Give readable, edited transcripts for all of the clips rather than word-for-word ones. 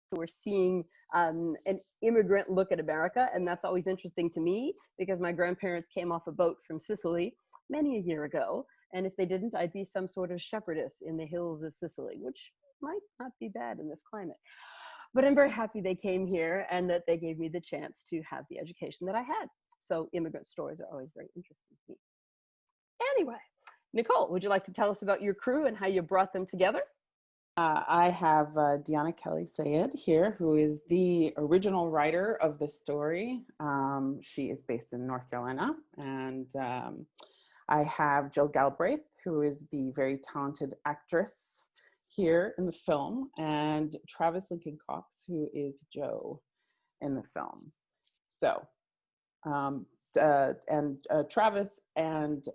So we're seeing an immigrant look at America, and that's always interesting to me because my grandparents came off a boat from Sicily many a year ago, and if they didn't, I'd be some sort of shepherdess in the hills of Sicily, which might not be bad in this climate. But I'm very happy they came here and that they gave me the chance to have the education that I had. So immigrant stories are always very interesting to me. Anyway, Nicole, would you like to tell us about your crew and how you brought them together? I have Deonna Kelli Sayed here, who is the original writer of the story. She is based in North Carolina. And I have Jill Galbraith, who is the very talented actress here in the film, and Travis Lincoln Cox, who is Joe in the film. So, Travis and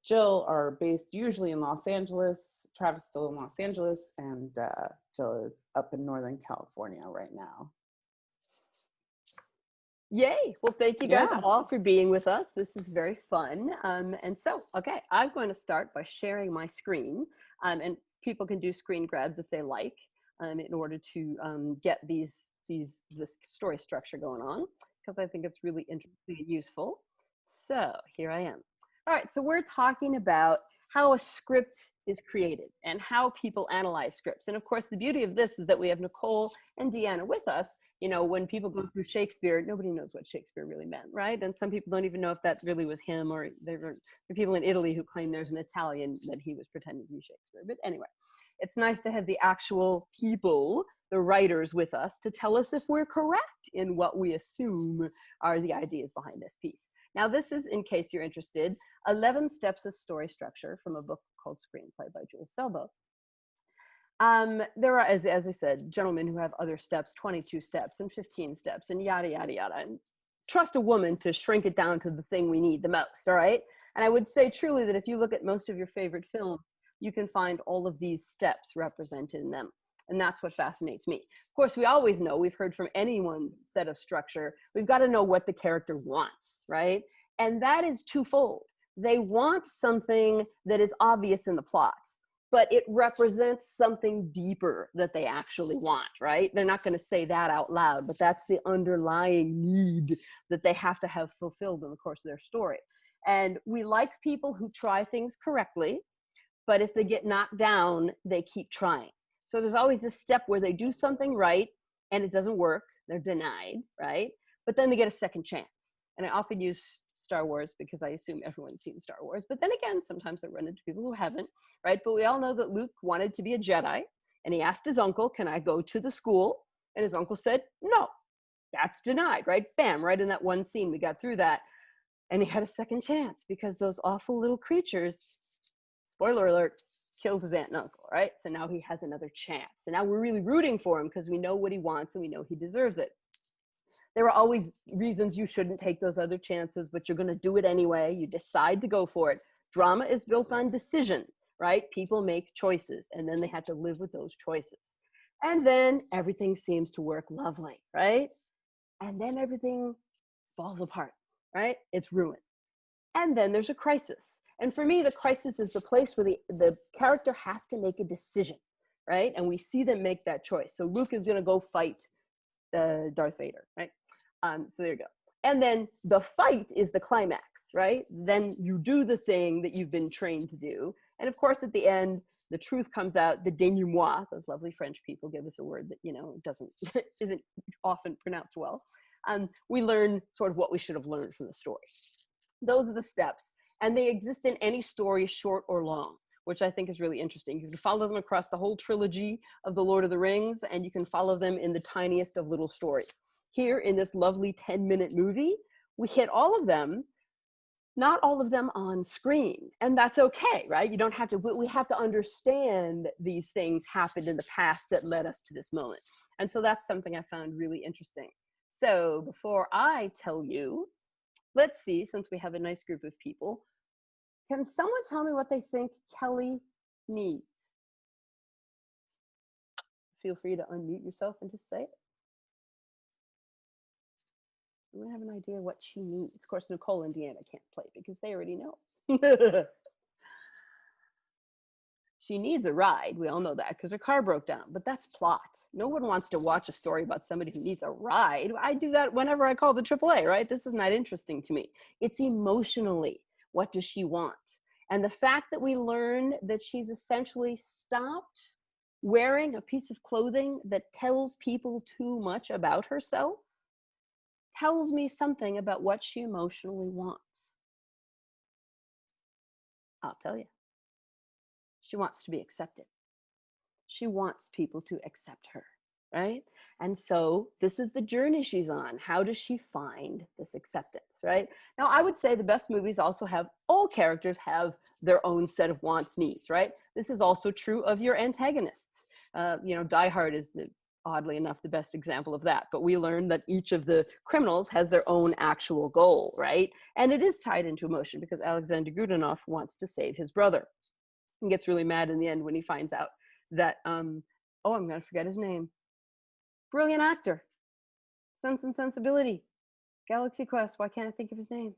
Jill are based usually in Los Angeles. Travis still in Los Angeles, and Jill is up in Northern California right now. Yay! Well, thank you guys all for being with us. This is very fun. And so, okay, I'm going to start by sharing my screen, and people can do screen grabs if they like, in order to get this story structure going on, because I think it's really interesting and useful. So here I am. All right, so we're talking about how a script is created and how people analyze scripts. And of course, the beauty of this is that we have Nicole and Deonna with us. You know, when people go through Shakespeare, nobody knows what Shakespeare really meant, right? And some people don't even know if that really was him, or there are people in Italy who claim there's an Italian that he was pretending to be Shakespeare. But anyway, it's nice to have the actual people, the writers, with us to tell us if we're correct in what we assume are the ideas behind this piece. Now, this is, in case you're interested, 11 Steps of Story Structure from a book called Screenplay by Jules Selbo. There are, as I said, gentlemen who have other steps, 22 steps and 15 steps and yada, yada, yada. And trust a woman to shrink it down to the thing we need the most, all right? And I would say truly that if you look at most of your favorite films, you can find all of these steps represented in them. And that's what fascinates me. Of course, we always know, we've heard from anyone's set of structure, we've got to know what the character wants, right? And that is twofold. They want something that is obvious in the plot, but it represents something deeper that they actually want, right? They're not going to say that out loud, but that's the underlying need that they have to have fulfilled in the course of their story. And we like people who try things correctly, but if they get knocked down, they keep trying. So there's always this step where they do something right and it doesn't work, they're denied, right? But then they get a second chance. And I often use Star Wars because I assume everyone's seen Star Wars. But then again, sometimes I run into people who haven't, right? But we all know that Luke wanted to be a Jedi, and he asked his uncle, can I go to the school? And his uncle said, no, that's denied, right? Bam, right in that one scene, we got through that. And he had a second chance because those awful little creatures, spoiler alert, killed his aunt and uncle, right? So now he has another chance. And now we're really rooting for him because we know what he wants and we know he deserves it. There are always reasons you shouldn't take those other chances, but you're going to do it anyway. You decide to go for it. Drama is built on decision, right? People make choices, and then they have to live with those choices. And then everything seems to work lovely, right? And then everything falls apart, right? It's ruined. And then there's a crisis. And for me, the crisis is the place where the character has to make a decision, right? And we see them make that choice. So Luke is going to go fight Darth Vader, right? So there you go. And then the fight is the climax, right? Then you do the thing that you've been trained to do. And of course, at the end, the truth comes out, the denouement, those lovely French people give us a word that, you know, isn't often pronounced well. We learn sort of what we should have learned from the story. Those are the steps. And they exist in any story, short or long, which I think is really interesting. You can follow them across the whole trilogy of The Lord of the Rings, and you can follow them in the tiniest of little stories. Here in this lovely 10-minute movie, we hit all of them, not all of them on screen. And that's okay, right? You don't have to, we have to understand these things happened in the past that led us to this moment. And so that's something I found really interesting. So before I tell you, let's see, since we have a nice group of people, can someone tell me what they think Kelly needs? Feel free to unmute yourself and just say it. We have an idea what she needs. Of course, Nicole and Deonna can't play because they already know. She needs a ride. We all know that because her car broke down, but that's plot. No one wants to watch a story about somebody who needs a ride. I do that whenever I call the AAA, right? This is not interesting to me. It's emotionally, what does she want? And the fact that we learn that she's essentially stopped wearing a piece of clothing that tells people too much about herself tells me something about what she emotionally wants. I'll tell you. She wants to be accepted. She wants people to accept her, right? And so this is the journey she's on. How does she find this acceptance, right? Now, I would say the best movies also have, all characters have their own set of wants, needs, right? This is also true of your antagonists. Die Hard is, oddly enough, the best example of that. But we learn that each of the criminals has their own actual goal, right? And it is tied into emotion because Alexander Godunov wants to save his brother. And gets really mad in the end when he finds out that, I'm going to forget his name. Brilliant actor. Sense and Sensibility. Galaxy Quest. Why can't I think of his name?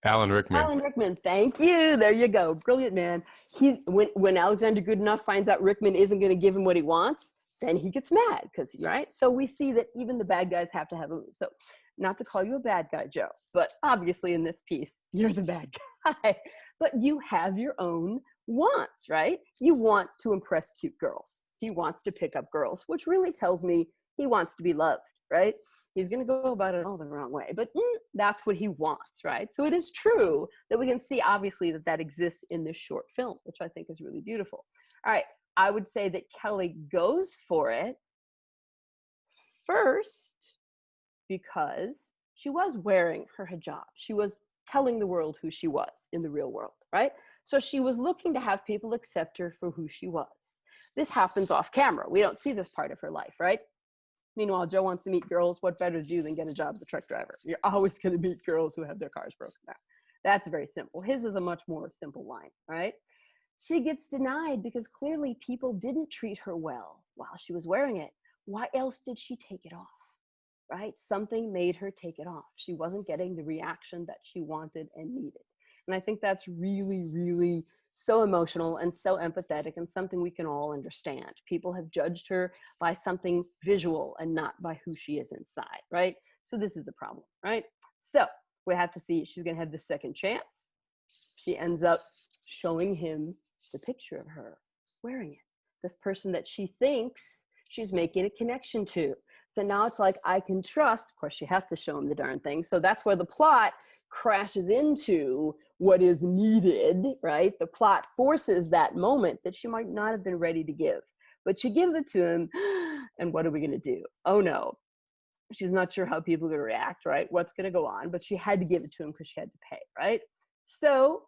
Alan Rickman. Alan Rickman. Thank you. There you go. Brilliant man. When Alexander Godunov finds out Rickman isn't going to give him what he wants, then he gets mad because, right? So we see that even the bad guys have to have a move. So not to call you a bad guy, Joe, but obviously in this piece, you're the bad guy. But you have your own wants, right? You want to impress cute girls. He wants to pick up girls, which really tells me he wants to be loved, right? He's going to go about it all the wrong way, but that's what he wants, right? So it is true that we can see, obviously, that exists in this short film, which I think is really beautiful. All right, I would say that Kelly goes for it first because she was wearing her hijab. She was telling the world who she was in the real world, right? So she was looking to have people accept her for who she was. This happens off camera. We don't see this part of her life, right? Meanwhile, Joe wants to meet girls. What better to do than get a job as a truck driver? You're always going to meet girls who have their cars broken down. That's very simple. His is a much more simple line, right? She gets denied because clearly people didn't treat her well while she was wearing it. Why else did she take it off, right? Something made her take it off. She wasn't getting the reaction that she wanted and needed. And I think that's really, really so emotional and so empathetic and something we can all understand. People have judged her by something visual and not by who she is inside, right? So this is a problem, right? So we have to see, she's going to have the second chance. She ends up showing him the picture of her wearing it. This person that she thinks she's making a connection to. So now it's like, I can trust. Of course, she has to show him the darn thing. So that's where the plot crashes into what is needed, right? The plot forces that moment that she might not have been ready to give, but she gives it to him. And what are we going to do? Oh no, she's not sure how people are going to react, right? What's going to go on, but she had to give it to him because she had to pay, right? So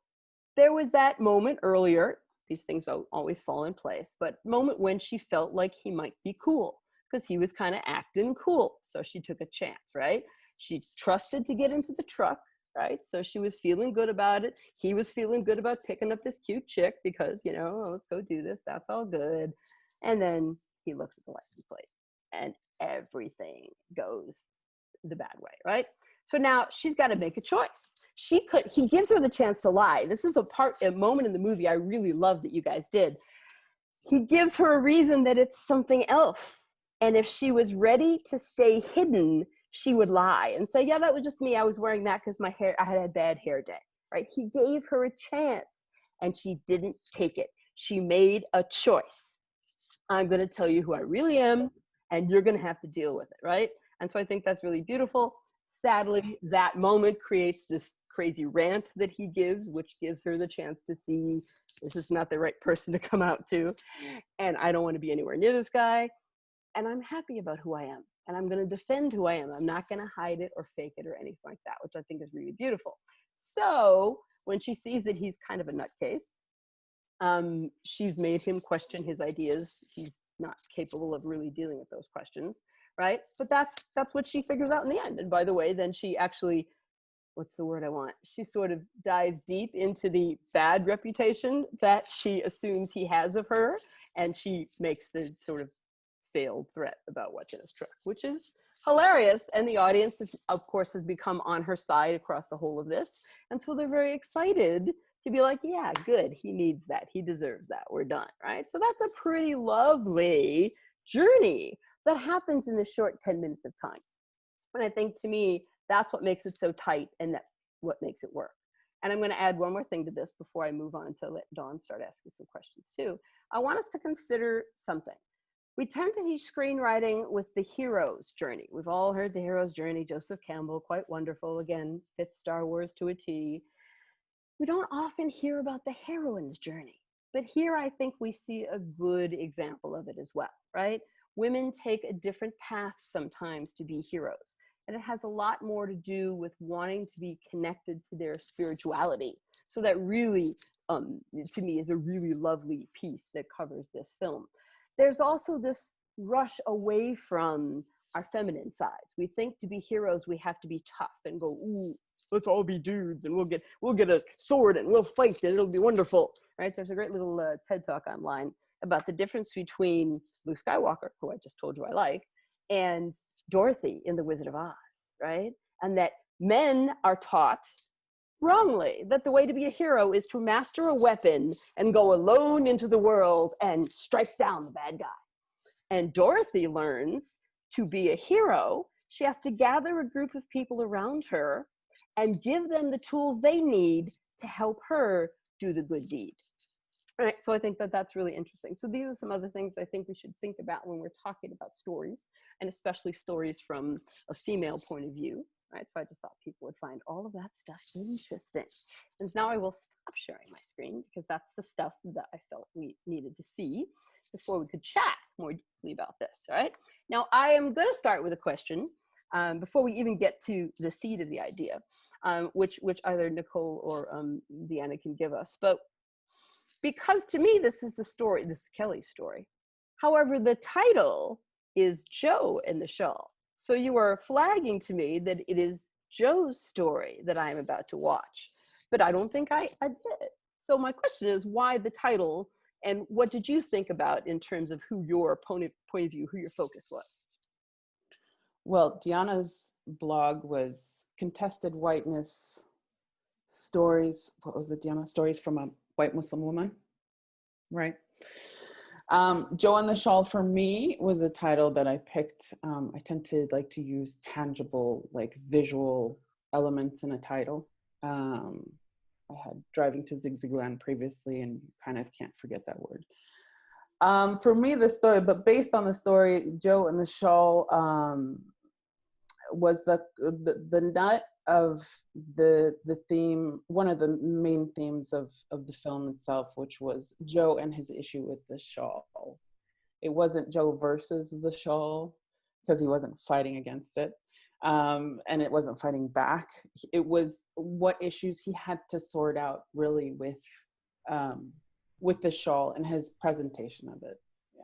there was that moment earlier. These things don't always fall in place, but moment when she felt like he might be cool because he was kind of acting cool. So she took a chance, right? She trusted to get into the truck, right? So she was feeling good about it. He was feeling good about picking up this cute chick because, let's go do this. That's all good. And then he looks at the license plate and everything goes the bad way, right? So now she's got to make a choice. He gives her the chance to lie. This is a moment in the movie I really love that you guys did. He gives her a reason that it's something else. And if she was ready to stay hidden, she would lie and say, yeah, that was just me. I was wearing that because I had a bad hair day, right? He gave her a chance and she didn't take it. She made a choice. I'm going to tell you who I really am and you're going to have to deal with it, right? And so I think that's really beautiful. Sadly, that moment creates this crazy rant that he gives, which gives her the chance to see this is not the right person to come out to. And I don't want to be anywhere near this guy. And I'm happy about who I am. And I'm going to defend who I am. I'm not going to hide it or fake it or anything like that, which I think is really beautiful. So when she sees that he's kind of a nutcase, she's made him question his ideas. He's not capable of really dealing with those questions, right? But that's what she figures out in the end. And by the way, then she actually, what's the word I want? She sort of dives deep into the bad reputation that she assumes he has of her. And she makes the sort of veiled threat about what's in his truck, which is hilarious. And the audience, of course, has become on her side across the whole of this. And so they're very excited to be like, yeah, good, he needs that, he deserves that, we're done, right? So that's a pretty lovely journey that happens in the short 10 minutes of time. And I think, to me, that's what makes it so tight, and that's what makes it work. And I'm going to add one more thing to this before I move on to let Dawn start asking some questions too. I want us to consider something. We tend to teach screenwriting with the hero's journey. We've all heard the hero's journey. Joseph Campbell, quite wonderful. Again, fits Star Wars to a T. We don't often hear about the heroine's journey, but here I think we see a good example of it as well, right? Women take a different path sometimes to be heroes. And it has a lot more to do with wanting to be connected to their spirituality. So that really, to me, is a really lovely piece that covers this film. There's also this rush away from our feminine sides. We think to be heroes, we have to be tough and go, ooh, let's all be dudes, and we'll get a sword and we'll fight and it'll be wonderful, right? There's a great little TED Talk online about the difference between Luke Skywalker, who I just told you I like, and Dorothy in The Wizard of Oz, right? And that men are taught wrongly that the way to be a hero is to master a weapon and go alone into the world and strike down the bad guy. And Dorothy learns to be a hero, she has to gather a group of people around her and give them the tools they need to help her do the good deed. All right, so I think that that's really interesting. So these are some other things I think we should think about when we're talking about stories, and especially stories from a female point of view, right? So I just thought people would find all of that stuff interesting. And now I will stop sharing my screen, because that's the stuff that I felt we needed to see before we could chat more deeply about this, all right? Now, I am going to start with a question before we even get to the seed of the idea, which either Nicole or Deonna can give us. But because to me, this is the story, this is Kelly's story. However, the title is Joe and the Shawl. So you are flagging to me that it is Joe's story that I am about to watch. But I don't think I did. So my question is, why the title, and what did you think about in terms of who your point of view, who your focus was? Well, Deonna's blog was Contested Whiteness Stories. What was it, Deonna? Stories from a White Muslim Woman, right? Joe and the Shawl for me was a title that I picked. I tend to like to use tangible, like visual elements in a title. I had Driving to Zigzagland previously, and kind of can't forget that word. For me, the story, but based on the story, Joe and the Shawl was the nut of the theme, one of the main themes of the film itself, which was Joe and his issue with the shawl. It wasn't Joe versus the shawl, because he wasn't fighting against it, and it wasn't fighting back. It was what issues he had to sort out really with the shawl and his presentation of it. Yeah.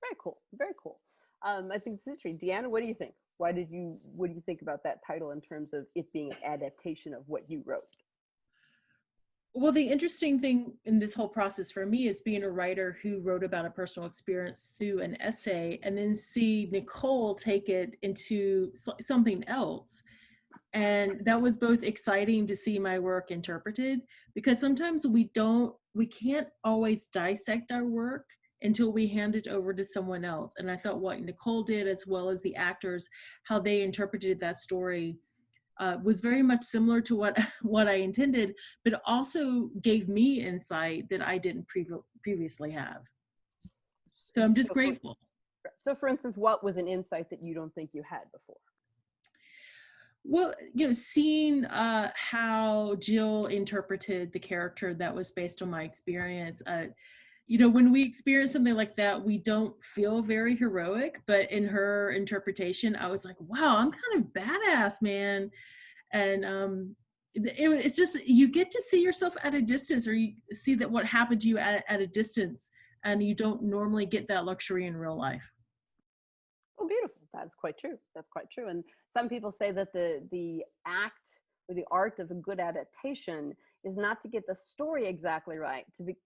Very cool. Very cool. I think this is interesting. Deonna, what do you think? What do you think about that title in terms of it being an adaptation of what you wrote? Well, the interesting thing in this whole process for me is being a writer who wrote about a personal experience through an essay, and then see Nicole take it into something else. And that was both exciting to see my work interpreted, because sometimes we can't always dissect our work until we hand it over to someone else. And I thought what Nicole did, as well as the actors, how they interpreted that story, was very much similar to what I intended, but also gave me insight that I didn't previously have. So I'm just grateful. So for instance, what was an insight that you don't think you had before? Well, seeing how Jill interpreted the character that was based on my experience, when we experience something like that, we don't feel very heroic, but in her interpretation, I was like, wow, I'm kind of badass, man. And it's just, you get to see yourself at a distance, or you see that what happened to you at a distance, and you don't normally get that luxury in real life. Oh, beautiful. That's quite true. That's quite true. And some people say that the act or the art of a good adaptation is not to get the story exactly right,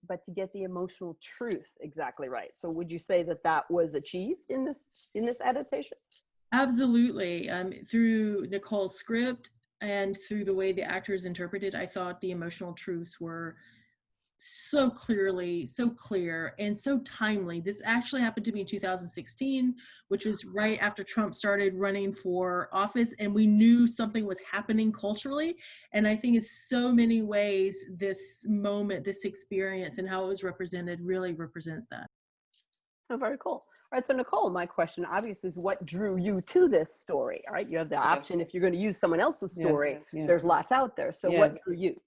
but to get the emotional truth exactly right. So would you say that was achieved in this adaptation? Absolutely. Through Nicole's script, and through the way the actors interpreted, I thought the emotional truths were so clearly, so clear, and so timely. This actually happened to me in 2016, which was right after Trump started running for office, and we knew something was happening culturally. And I think in so many ways, this moment, this experience, and how it was represented really represents that. Oh, very cool. All right, so Nicole, my question obviously is what drew you to this story? All right, you have the option Yes. if you're going to use someone else's story. Yes. There's lots out there. So what drew you?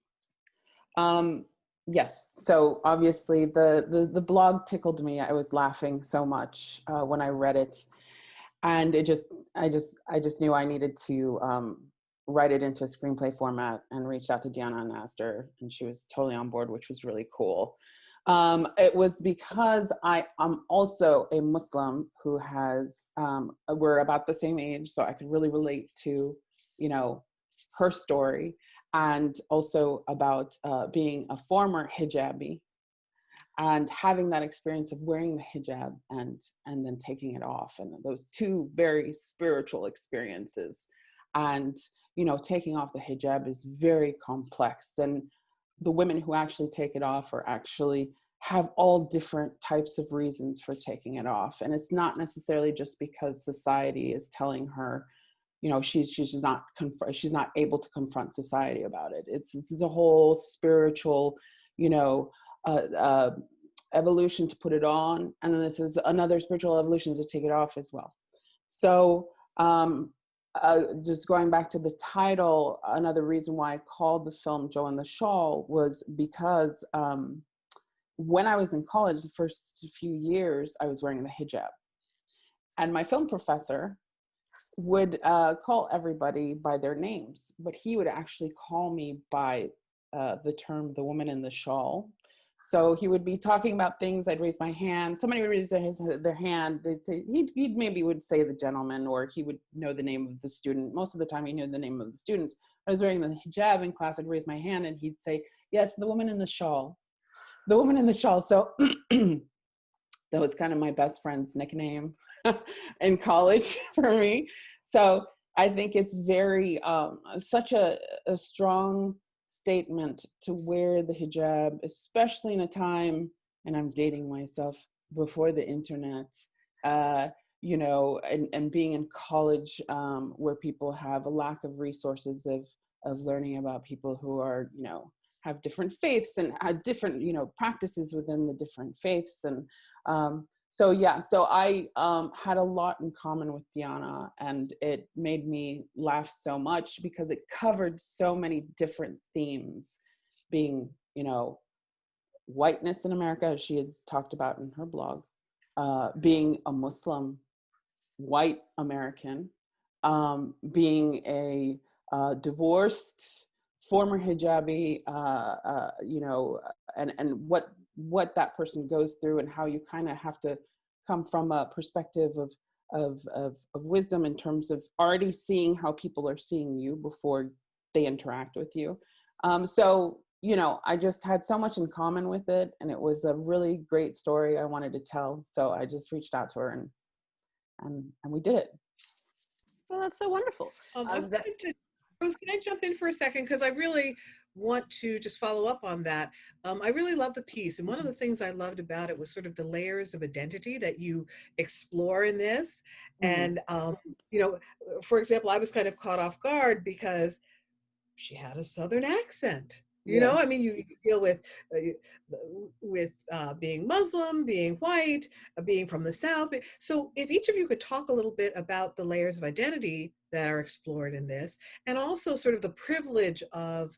Yes. So obviously the blog tickled me. I was laughing so much when I read it, and I just knew I needed to write it into a screenplay format, and reached out to Deonna and asked her, and she was totally on board, which was really cool. It was because I'm also a Muslim who has, we're about the same age, so I could really relate to, her story, and also about being a former hijabi and having that experience of wearing the hijab and then taking it off, and those two very spiritual experiences. And, taking off the hijab is very complex, and the women who actually take it off are actually have all different types of reasons for taking it off. And it's not necessarily just because society is telling her, she's not able to confront society about it. This is a whole spiritual, evolution to put it on, and then this is another spiritual evolution to take it off as well. So just going back to the title, another reason why I called the film Joe and the Shawl was because when I was in college, the first few years, I was wearing the hijab. And my film professor would call everybody by their names, but he would actually call me by the term the woman in the shawl. So he would be talking about things, I'd raise my hand, somebody would raise their hand, they'd say, he maybe would say the gentleman, or he would know the name of the student. Most of the time he knew the name of the students. I was wearing the hijab in class, I'd raise my hand and he'd say, yes, the woman in the shawl. The woman in the shawl. So that was kind of my best friend's nickname in college for me. So I think it's very, such a strong statement to wear the hijab, especially in a time, and I'm dating myself, before the internet, and being in college where people have a lack of resources of learning about people who are, have different faiths and have different, practices within the different faiths. And so I had a lot in common with Deonna, and it made me laugh so much because it covered so many different themes, being, whiteness in America, as she had talked about in her blog, being a Muslim, white American, being a divorced former hijabi, and what that person goes through, and how you kind of have to come from a perspective of wisdom in terms of already seeing how people are seeing you before they interact with you. So, I just had so much in common with it, and it was a really great story I wanted to tell. So I just reached out to her and we did it. Well, that's so wonderful. Rose, can I jump in for a second? Because I really want to just follow up on that. I really love the piece. And one of the things I loved about it was sort of the layers of identity that you explore in this. And, for example, I was kind of caught off guard because she had a Southern accent. Yes. I mean, you deal with being Muslim, being white, being from the South. So if each of you could talk a little bit about the layers of identity that are explored in this, and also sort of the privilege of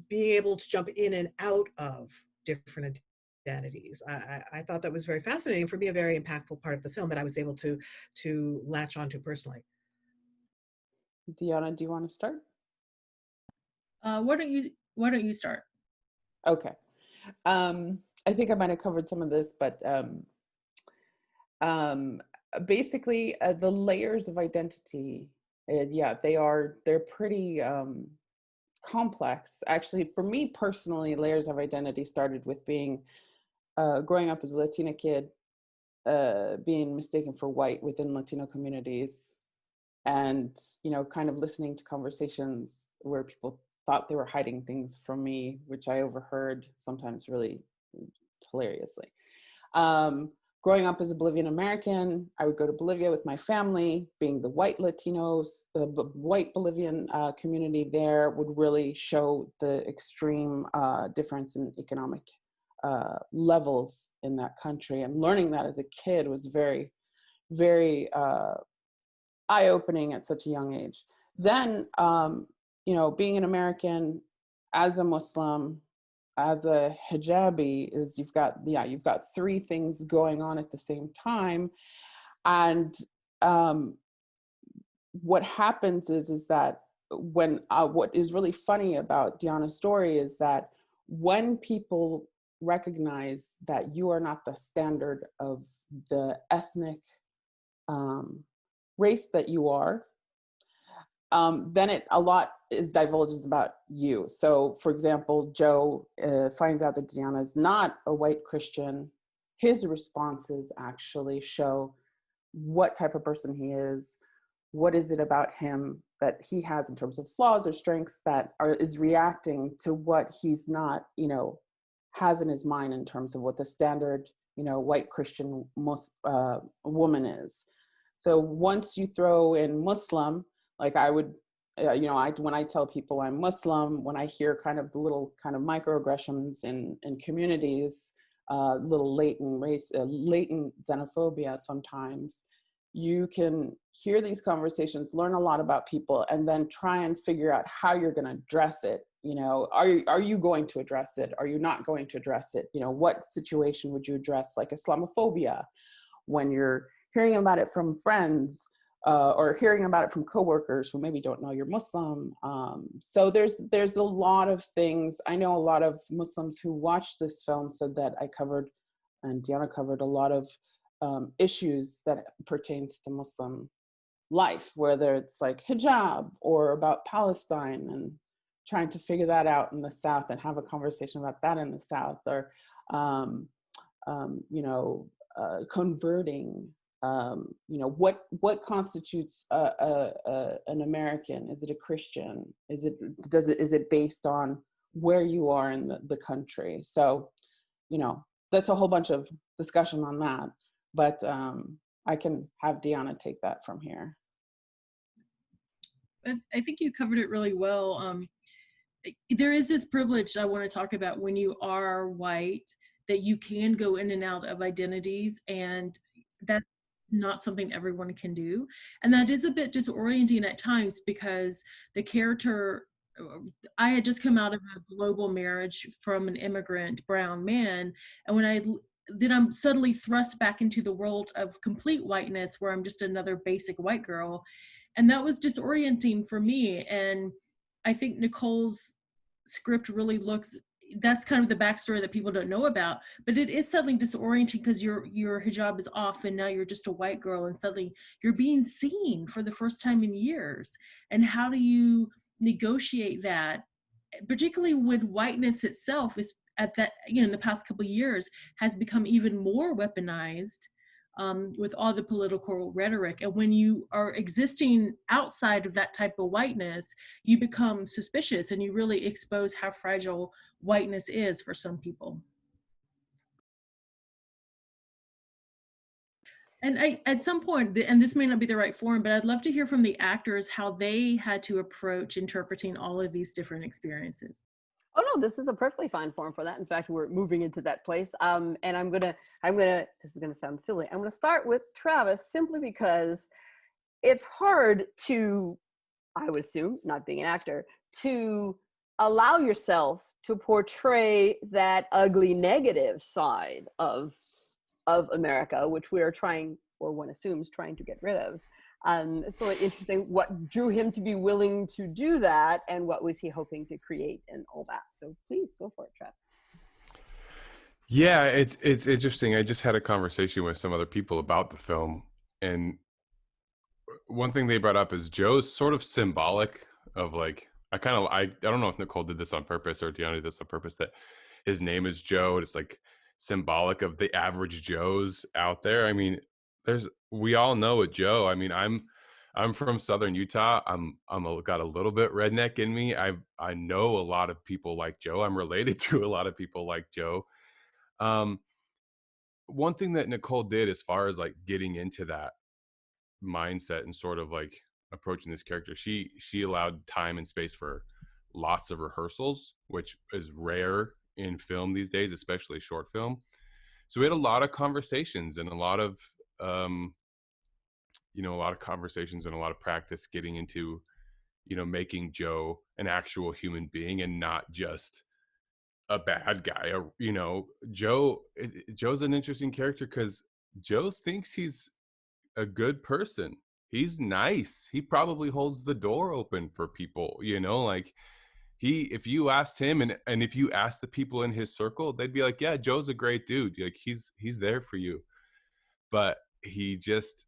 being able to jump in and out of different identities. I thought that was very fascinating, for me, a very impactful part of the film that I was able to latch onto personally. Deonna, do you want to start? Why don't you start? Okay. I think I might have covered some of this, but basically the layers of identity, they're pretty complex. Actually, for me personally, layers of identity started with being growing up as a Latina kid, being mistaken for white within Latino communities, and kind of listening to conversations where people thought they were hiding things from me, which I overheard sometimes really hilariously. Growing up as a Bolivian American, I would go to Bolivia with my family. Being the white Latinos, the white Bolivian community there would really show the extreme difference in economic levels in that country. And learning that as a kid was very, very eye-opening at such a young age. Then, you know, being an American as a Muslim, as a hijabi, is you've got three things going on at the same time. And what happens is that when what is really funny about Deonna's story is that when people recognize that you are not the standard of the ethnic race that you are, then a lot divulges about you. So, for example, Joe finds out that Deonna is not a white Christian. His responses actually show what type of person he is. What is it about him that he has in terms of flaws or strengths that is reacting to what he's not, you know, has in his mind in terms of what the standard, you know, white Christian woman is. So once you throw in Muslim, like I would, you know, when I tell people I'm Muslim, when I hear kind of the little kind of microaggressions in communities, little latent xenophobia sometimes, you can hear these conversations, learn a lot about people, and then try and figure out how you're going to address it. You know, are you going to address it? Are you not going to address it? You know, what situation would you address, like Islamophobia, when you're hearing about it from friends, or hearing about it from coworkers who maybe don't know you're Muslim. So there's a lot of things. I know a lot of Muslims who watched this film said that I covered, and Deonna covered, a lot of issues that pertain to the Muslim life, whether it's like hijab or about Palestine and trying to figure that out in the South and have a conversation about that in the South, or you know, converting. You know, what constitutes an American? Is it a Christian? Is it based on where you are in the country? So, you know, that's a whole bunch of discussion on that, but I can have Deonna take that from here. I think you covered it really well. There is this privilege I want to talk about when you are white, that you can go in and out of identities, and that's not something everyone can do. And that is a bit disorienting at times, because the character, I had just come out of a global marriage from an immigrant brown man, and then I'm suddenly thrust back into the world of complete whiteness, where I'm just another basic white girl. And that was disorienting for me. And I think Nicole's script really that's kind of the backstory that people don't know about, but it is suddenly disorienting because your hijab is off and now you're just a white girl, and suddenly you're being seen for the first time in years. And how do you negotiate that, particularly when whiteness itself is at that, you know, in the past couple of years has become even more weaponized, with all the political rhetoric. And when you are existing outside of that type of whiteness, you become suspicious, and you really expose how fragile whiteness is for some people. And at some point, and this may not be the right forum, but I'd love to hear from the actors how they had to approach interpreting all of these different experiences. Oh no, this is a perfectly fine form for that. In fact, we're moving into that place. And I'm gonna, this is gonna sound silly. I'm gonna start with Travis, simply because it's hard to, I would assume, not being an actor, to allow yourself to portray that ugly negative side of America, which we are trying, or one assumes, trying to get rid of. So interesting what drew him to be willing to do that, and what was he hoping to create, and all that. So please go for it, Travis. Yeah, it's interesting. I just had a conversation with some other people about the film, and one thing they brought up is Joe's sort of symbolic of, like, I don't know if Nicole did this on purpose or Deonna did this on purpose, that his name is Joe. It's like symbolic of the average Joes out there. I mean, we all know a Joe. I mean, I'm I'm from Southern Utah. Got a little bit redneck in me. I know a lot of people like Joe. I'm related to a lot of people like Joe. Um, One thing that Nicole did as far as like getting into that mindset and sort of like approaching this character, she allowed time and space for lots of rehearsals, which is rare in film these days, especially short film. So we had a lot of conversations and a lot of a lot of conversations and a lot of practice getting into making Joe an actual human being and not just a bad guy. Joe's an interesting character because Joe thinks he's a good person. He's nice. He probably holds the door open for people, like if you asked him and if you asked the people in his circle, they'd be like, yeah, Joe's a great dude. Like he's there for you. But he just,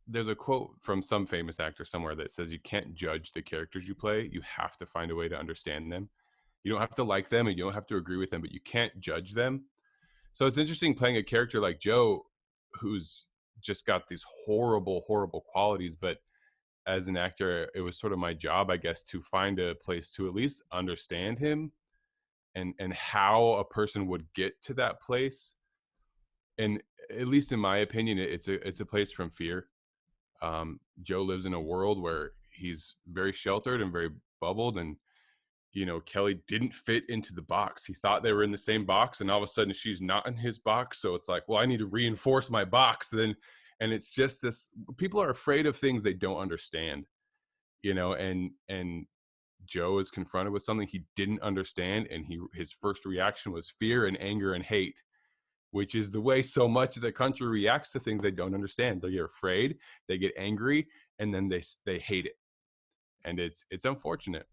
there's a quote from some famous actor somewhere that says you can't judge the characters you play. You have to find a way to understand them. You don't have to like them and you don't have to agree with them, but you can't judge them. So it's interesting playing a character like Joe, who's just got these horrible, horrible qualities. But as an actor, it was sort of my job, I guess, to find a place to at least understand him and how a person would get to that place. And at least in my opinion, it's a place from fear. Joe lives in a world where he's very sheltered and very bubbled, and Kelly didn't fit into the box. He thought they were in the same box, and all of a sudden she's not in his box. So it's like, well, I need to reinforce my box then. And it's just this, people are afraid of things they don't understand, and Joe is confronted with something he didn't understand, and his first reaction was fear and anger and hate, which is the way so much of the country reacts to things they don't understand. They get afraid, they get angry, and then they hate it. And it's unfortunate.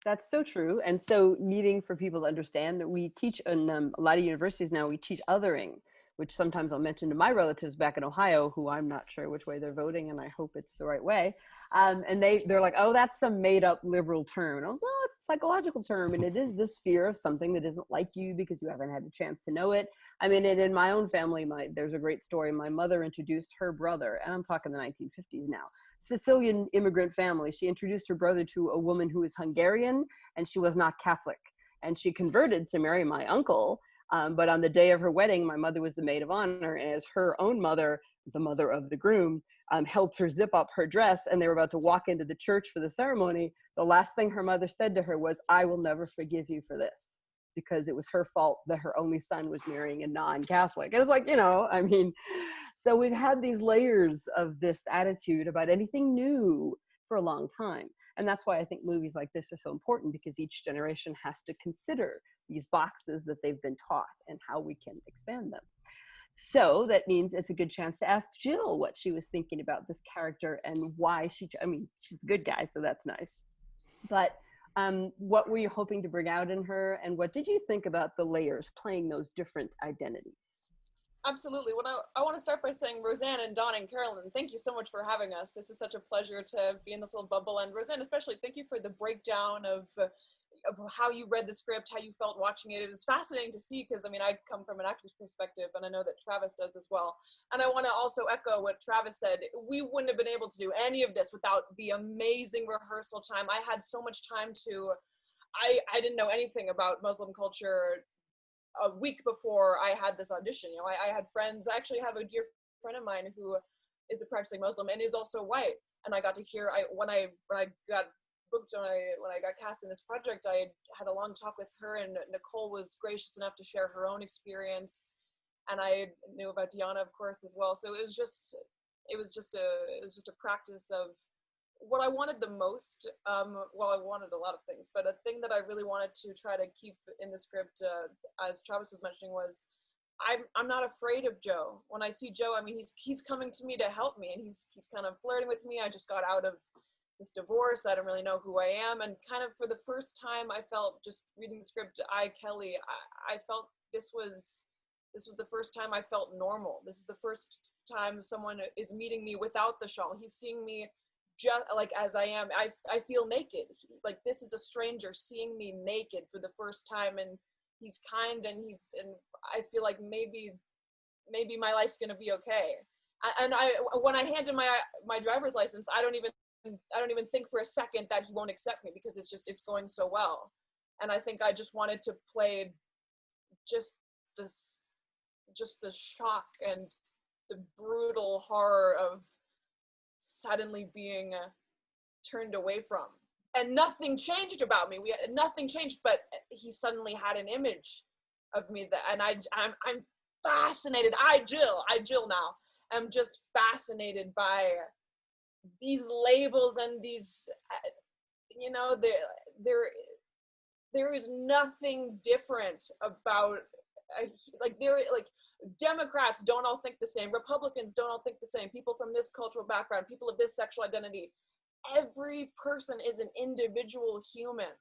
That's so true. And so needing for people to understand that we teach in a lot of universities now, we teach othering, which sometimes I'll mention to my relatives back in Ohio, who I'm not sure which way they're voting, and I hope it's the right way. And they're like, oh, that's some made up liberal term. And I was, no, it's a psychological term. And it is this fear of something that isn't like you because you haven't had a chance to know it. I mean, and in my own family, there's a great story. My mother introduced her brother, and I'm talking the 1950s now, Sicilian immigrant family. She introduced her brother to a woman who is Hungarian, and she was not Catholic. And she converted to marry my uncle. But on the day of her wedding, my mother was the maid of honor, as her own mother, the mother of the groom, helped her zip up her dress, and they were about to walk into the church for the ceremony. The last thing her mother said to her was, I will never forgive you for this, because it was her fault that her only son was marrying a non-Catholic. And it's like, I mean, so we've had these layers of this attitude about anything new for a long time. And that's why I think movies like this are so important, because each generation has to consider these boxes that they've been taught and how we can expand them. So that means it's a good chance to ask Jill what she was thinking about this character and why she's a good guy, so that's nice. But what were you hoping to bring out in her, and what did you think about the layers playing those different identities? Absolutely. I want to start by saying, Rosanne and Dawn and Carolyn, thank you so much for having us. This is such a pleasure to be in this little bubble. And Rosanne, especially, thank you for the breakdown of how you read the script, how you felt watching it. It was fascinating to see, because I come from an actor's perspective, and I know that Travis does as well. And I want to also echo what Travis said. We wouldn't have been able to do any of this without the amazing rehearsal time. I had so much time I didn't know anything about Muslim culture a week before I had this audition. I had friends. I actually have a dear friend of mine who is a practicing Muslim and is also white. And I got to hear, when I got booked, when I got cast in this project, I had a long talk with her, and Nicole was gracious enough to share her own experience. And I knew about Deonna, of course, as well. So it was just a practice of what I wanted the most. I wanted a lot of things, but a thing that I really wanted to try to keep in the script, as Travis was mentioning, was I'm not afraid of Joe. When I see Joe, he's coming to me to help me, and he's kind of flirting with me. I just got out of this divorce. I don't really know who I am, and kind of for the first time, I felt, just reading the script, Kelly, I felt this was the first time I felt normal. This is the first time someone is meeting me without the shawl. He's seeing me just like as I am. I feel naked. Like, this is a stranger seeing me naked for the first time, and he's kind, and I feel like maybe maybe my life's going to be okay. And when I hand him my driver's license, I don't even think for a second that he won't accept me, because it's going so well. And I think I just wanted to play just the shock and the brutal horror of suddenly being turned away from. And nothing changed about me. Nothing changed, but he suddenly had an image of me and I'm fascinated. Jill now, I'm just fascinated by these labels and these, there is nothing different about, Democrats don't all think the same, Republicans don't all think the same, people from this cultural background, people of this sexual identity, every person is an individual human.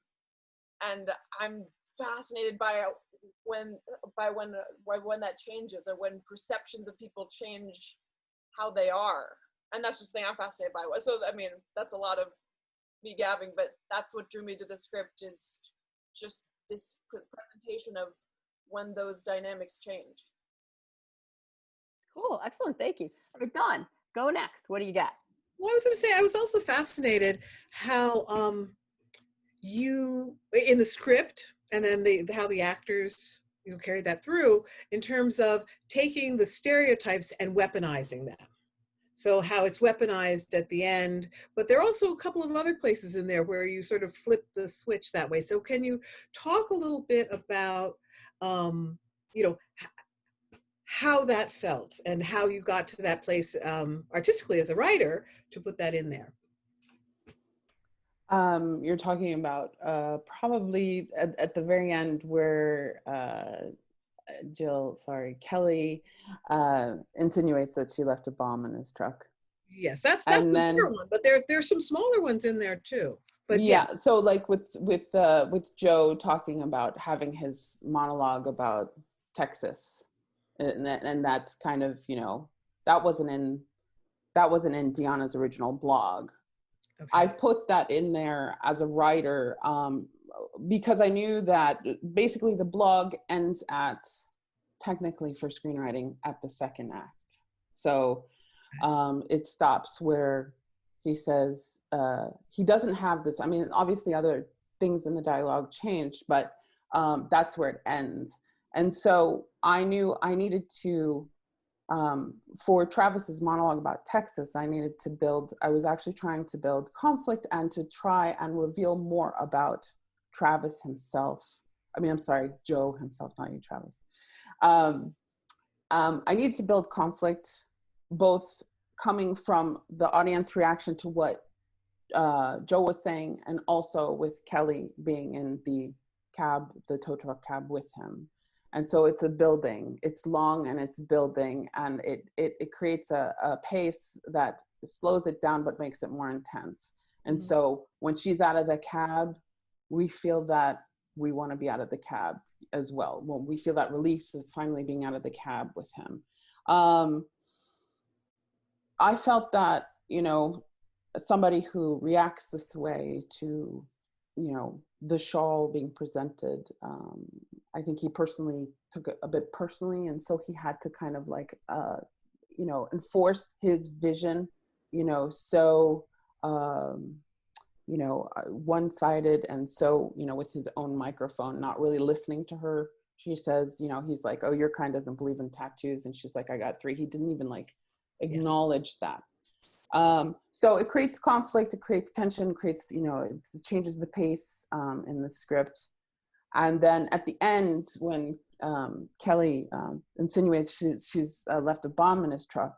And I'm fascinated by when that changes, or when perceptions of people change how they are. And that's just the thing I'm fascinated by. So, I mean, that's a lot of me gabbing, but that's what drew me to the script, is just this presentation of when those dynamics change. Cool, excellent, thank you. All right, Dawn, go next. What do you got? Well, I was going to say, I was also fascinated how you, in the script, and then how the actors, carried that through in terms of taking the stereotypes and weaponizing them. So how it's weaponized at the end, but there are also a couple of other places in there where you sort of flip the switch that way. So can you talk a little bit about, how that felt and how you got to that place artistically as a writer to put that in there? You're talking about probably at the very end where Kelly insinuates that she left a bomb in his truck. Yes, that's the bigger one, but there's some smaller ones in there too. But yeah, so like with Joe talking about having his monologue about Texas, and that's kind of, that wasn't in Deonna's original blog. Okay. I put that in there as a writer because I knew that basically the blog ends at, technically for screenwriting, at the second act. So it stops where he says, he doesn't have this, I mean, obviously other things in the dialogue changed, but that's where it ends. And so I knew I needed to, for Travis's monologue about Texas, I was actually trying to build conflict and to try and reveal more about Travis himself. Joe himself, not you, Travis. I needed to build conflict, both coming from the audience reaction to what Joe was saying, and also with Kelly being in the tow truck cab with him. And so it's a building, it's long and it's building, and it creates a pace that slows it down but makes it more intense. And so when she's out of the cab, we feel that we want to be out of the cab as well. When we feel that release of finally being out of the cab with him. I felt that, somebody who reacts this way to, the shawl being presented, I think he personally took it a bit personally, and so he had to kind of like, enforce his vision, so, one-sided, and so, with his own microphone, not really listening to her. She says, he's like, oh, your kind doesn't believe in tattoos, and she's like, I got 3. He didn't even like acknowledge that. So it creates conflict, it creates tension, it changes the pace in the script. And then at the end, when Kelly insinuates she's left a bomb in his truck,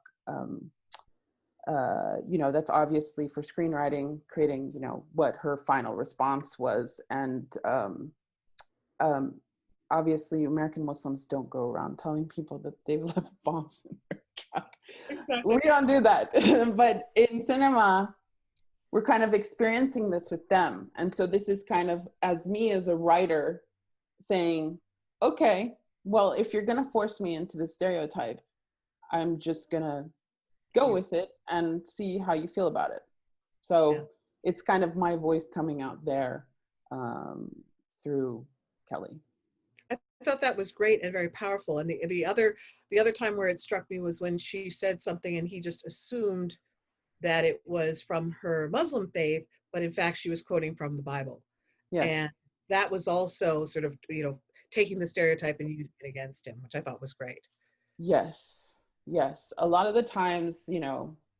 that's obviously for screenwriting, creating, what her final response was. And obviously American Muslims don't go around telling people that they've left bombs in their truck. Exactly. We don't do that. But in cinema, we're kind of experiencing this with them. And so this is kind of, as me as a writer, saying, okay, well, if you're going to force me into the stereotype, I'm just going to go with it and see how you feel about it. So it's kind of my voice coming out there through Kelly. I thought that was great and very powerful. And the other time where it struck me was when she said something and he just assumed that it was from her Muslim faith, but in fact she was quoting from the Bible. Yes. And that was also sort of, taking the stereotype and using it against him, which I thought was great. Yes. Yes. A lot of the times,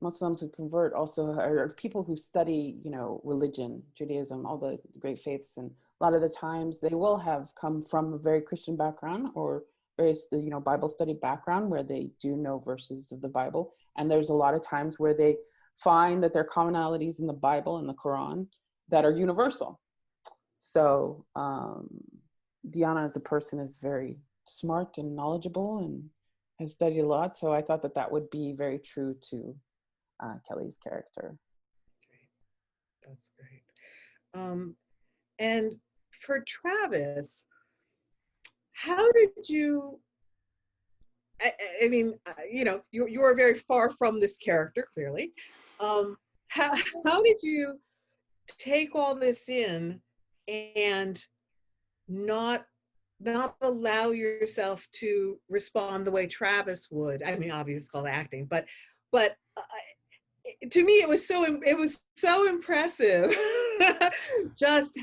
Muslims who convert also are people who study, religion, Judaism, all the great faiths. And a lot of the times they will have come from a very Christian background or very, Bible study background where they do know verses of the Bible. And there's a lot of times where they find that there are commonalities in the Bible and the Quran that are universal. So Deonna as a person is very smart and knowledgeable and has studied a lot. So I thought that would be very true to Kelly's character. Great. That's great. And for Travis, how did you, I mean, you are very far from this character, clearly. How did you take all this in and not allow yourself to respond the way Travis would? I mean, obviously it's called acting, but to me it was so impressive. Just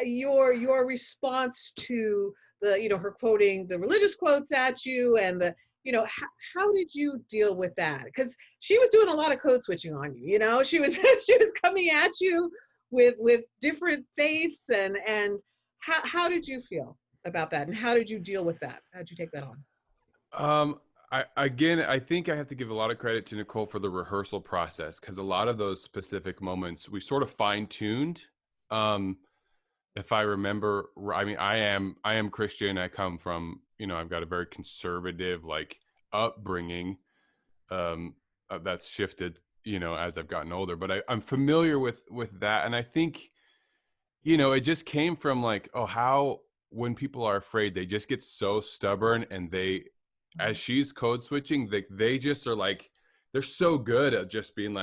your response to the her quoting the religious quotes at you, and the how did you deal with that? Because she was doing a lot of code switching on you. She was she was coming at you with different faiths, and how did you feel about that, and how did you deal with that? How did you take that on? I think I have to give a lot of credit to Nicole for the rehearsal process, because a lot of those specific moments we sort of fine-tuned. If I remember, I mean, I am Christian. I come from, I've got a very conservative upbringing. That's shifted, as I've gotten older. But I'm familiar with that, and I think, it just came from how when people are afraid, they just get so stubborn, and as she's code switching, they just are they're so good at just being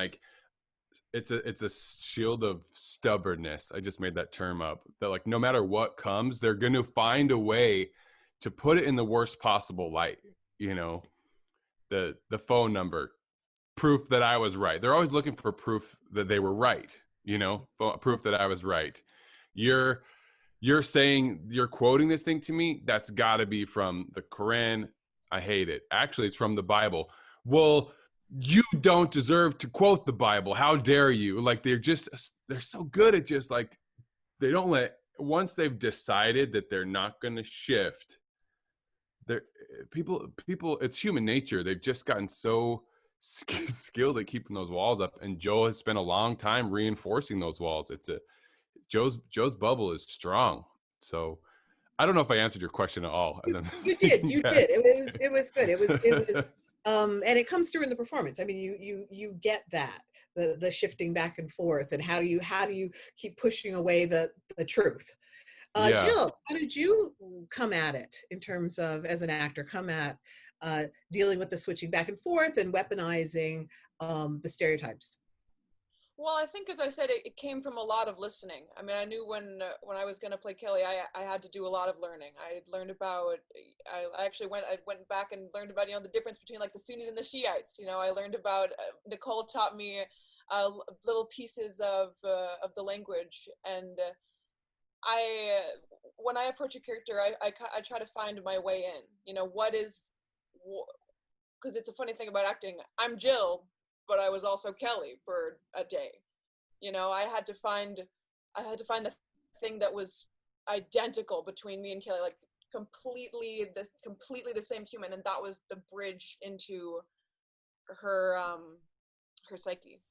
it's a shield of stubbornness. I just made that term up. That no matter what comes, they're going to find a way to put it in the worst possible light. The phone number, proof that I was right. They're always looking for proof that they were right. Proof that I was right. You're saying you're quoting this thing to me. That's got to be from the Quran. I hate it. Actually, it's from the Bible. Well, you don't deserve to quote the Bible. How dare you? They're so good at just they don't once they've decided that they're not going to shift, people, it's human nature. They've just gotten so skilled at keeping those walls up. And Joe has spent a long time reinforcing those walls. Joe's bubble is strong. So I don't know if I answered your question at all. You did. It was good. It was and it comes through in the performance. I mean, you get that, the shifting back and forth, and how do you keep pushing away the truth. Yeah. Jill, how did you come at it in terms of, as an actor, dealing with the switching back and forth and weaponizing the stereotypes? Well, I think, as I said, it came from a lot of listening. I mean, I knew when I was going to play Kelly, I had to do a lot of learning. I learned about, I went back and learned about, the difference between the Sunnis and the Shiites. I learned about, Nicole taught me little pieces of the language. And when I approach a character, I try to find my way in, because it's a funny thing about acting. I'm Jill, but I was also Kelly for a day. I had to find the thing that was identical between me and Kelly, completely the same human, and that was the bridge into her psyche.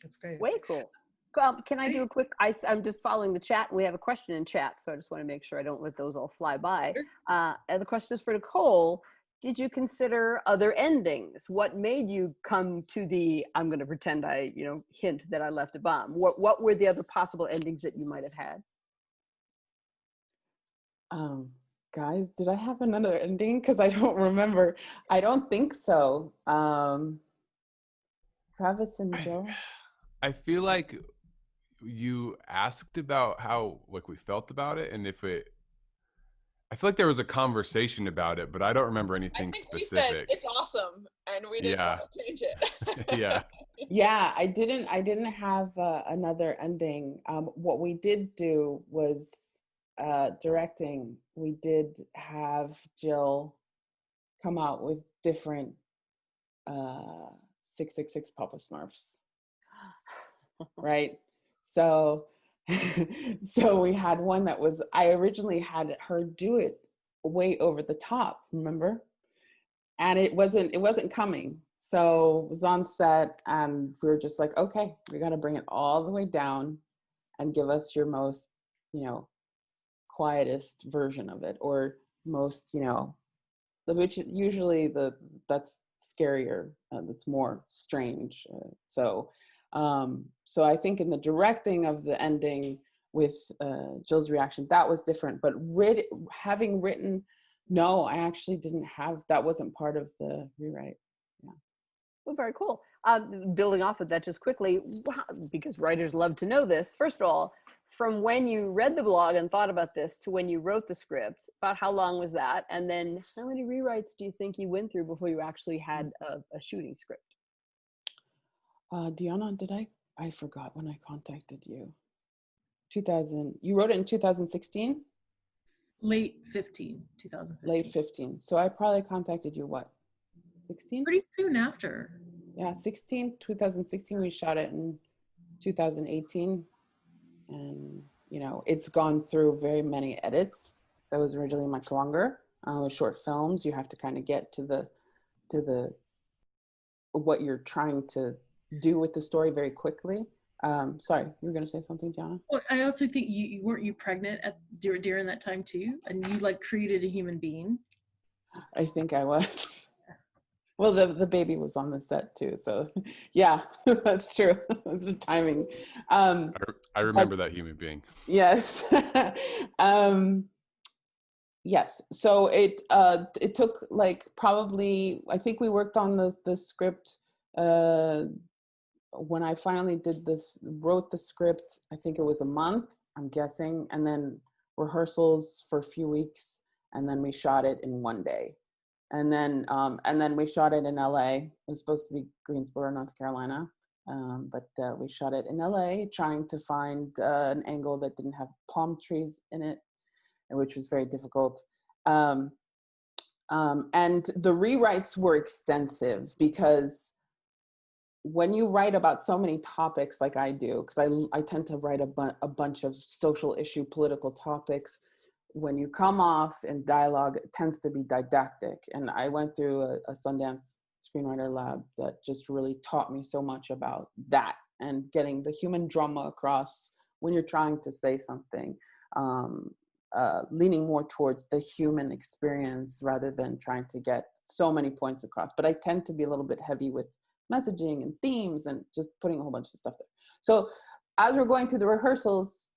That's great. Way cool. Well, can I do a quick, I'm just following the chat, and we have a question in chat, so I just want to make sure I don't let those all fly by. Sure. And the question is for Nicole. Did you consider other endings? What made you come to the, I'm going to pretend I, hint that I left a bomb? What were the other possible endings that you might have had? Guys, did I have another ending? Because I don't remember. I don't think so. Travis and Joe? I feel like you asked about how like we felt about it, and if it. I feel like there was a conversation about it, but I don't remember I anything think we said specific. it's awesome, and we didn't Yeah, want to change it. yeah. Yeah, I didn't have another ending. What we did do was directing. We did have Jill come out with different 666 Papa Smurfs, right? So so we had one that was, I originally had her do it way over the top, remember? And it wasn't coming. So it was on set and we were just like, okay, we got to bring it all the way down and give us your most, you know, quietest version of it, or most, you know, which usually that's scarier, that's more strange. So I think in the directing of the ending with Jill's reaction, that was different. But having written, no, I actually didn't have, that wasn't part of the rewrite. Yeah. Well, very cool. Building off of that just quickly, because writers love to know this. First of all, from when you read the blog and thought about this to when you wrote the script, about how long was that? And then how many rewrites do you think you went through before you actually had a shooting script? Deonna, I forgot when I contacted you. You wrote it in 2016? Late 2015. Late 15. So I probably contacted you, what, 16? Pretty soon after. Yeah, 2016. We shot it in 2018. And, you know, it's gone through very many edits. That was originally much longer. With short films, you have to kind of get to the what you're trying to do with the story very quickly. Sorry, you were going to say something, Deonna? Well, I also think you weren't you pregnant during that time too, and you like created a human being. I think I was. Well, the baby was on the set too, so yeah, that's true. It's the timing. I remember that human being. Yes. Yes. So it took like probably, I think we worked on the script when I finally wrote the script. I think it was a month, I'm guessing, and then rehearsals for a few weeks, and then we shot it in one day. And then we shot it in LA. It was supposed to be Greensboro, North Carolina. But we shot it in LA, trying to find an angle that didn't have palm trees in it, which was very difficult. And the rewrites were extensive because when you write about so many topics like I do, because I tend to write a bunch of social issue, political topics, when you come off in dialogue, it tends to be didactic. And I went through a Sundance Screenwriter Lab that just really taught me so much about that and getting the human drama across when you're trying to say something, leaning more towards the human experience rather than trying to get so many points across. But I tend to be a little bit heavy with messaging and themes and just putting a whole bunch of stuff there. So as we're going through the rehearsals,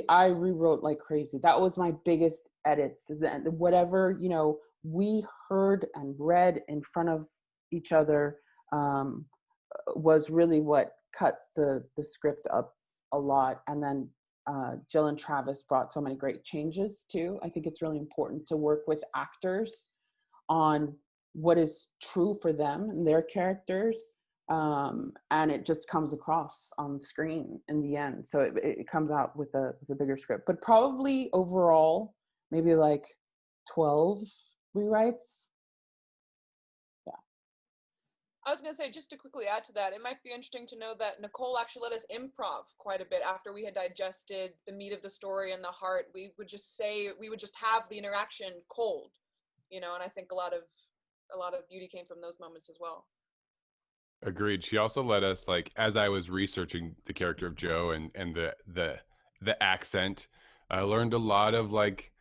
I rewrote like crazy. That was my biggest edits. Whatever, you know, we heard and read in front of each other was really what cut the script up a lot. And then Jill and Travis brought so many great changes too. I think it's really important to work with actors on what is true for them and their characters. And it just comes across on the screen in the end. So it comes out with a bigger script, but probably overall, maybe like 12 rewrites. Yeah. I was going to say, just to quickly add to that, it might be interesting to know that Nicole actually let us improv quite a bit after we had digested the meat of the story and the heart. We would just have the interaction cold, you know, and I think a lot of beauty came from those moments as well. Agreed. She also let us, like, as I was researching the character of Joe and the accent, I learned a lot of like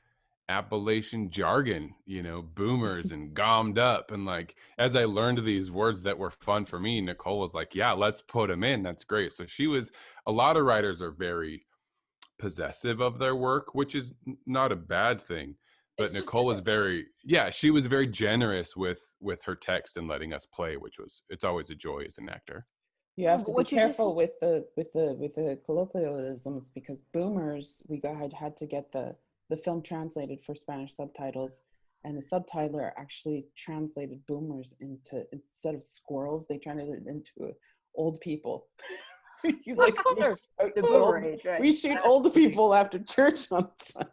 Appalachian jargon, you know, boomers and gommed up. And like, as I learned these words that were fun for me, Nicole was like, yeah, let's put them in. That's great. So a lot of writers are very possessive of their work, which is not a bad thing. But Nicole was she was very generous with her text and letting us play, it's always a joy as an actor. You have to be What you just careful with the colloquialisms, because boomers, had to get the film translated for Spanish subtitles, and the subtitler actually translated boomers into, instead of squirrels, they translated it into old people. He's like, the "Oh, boomer age, right? we shoot old people after church on Sunday."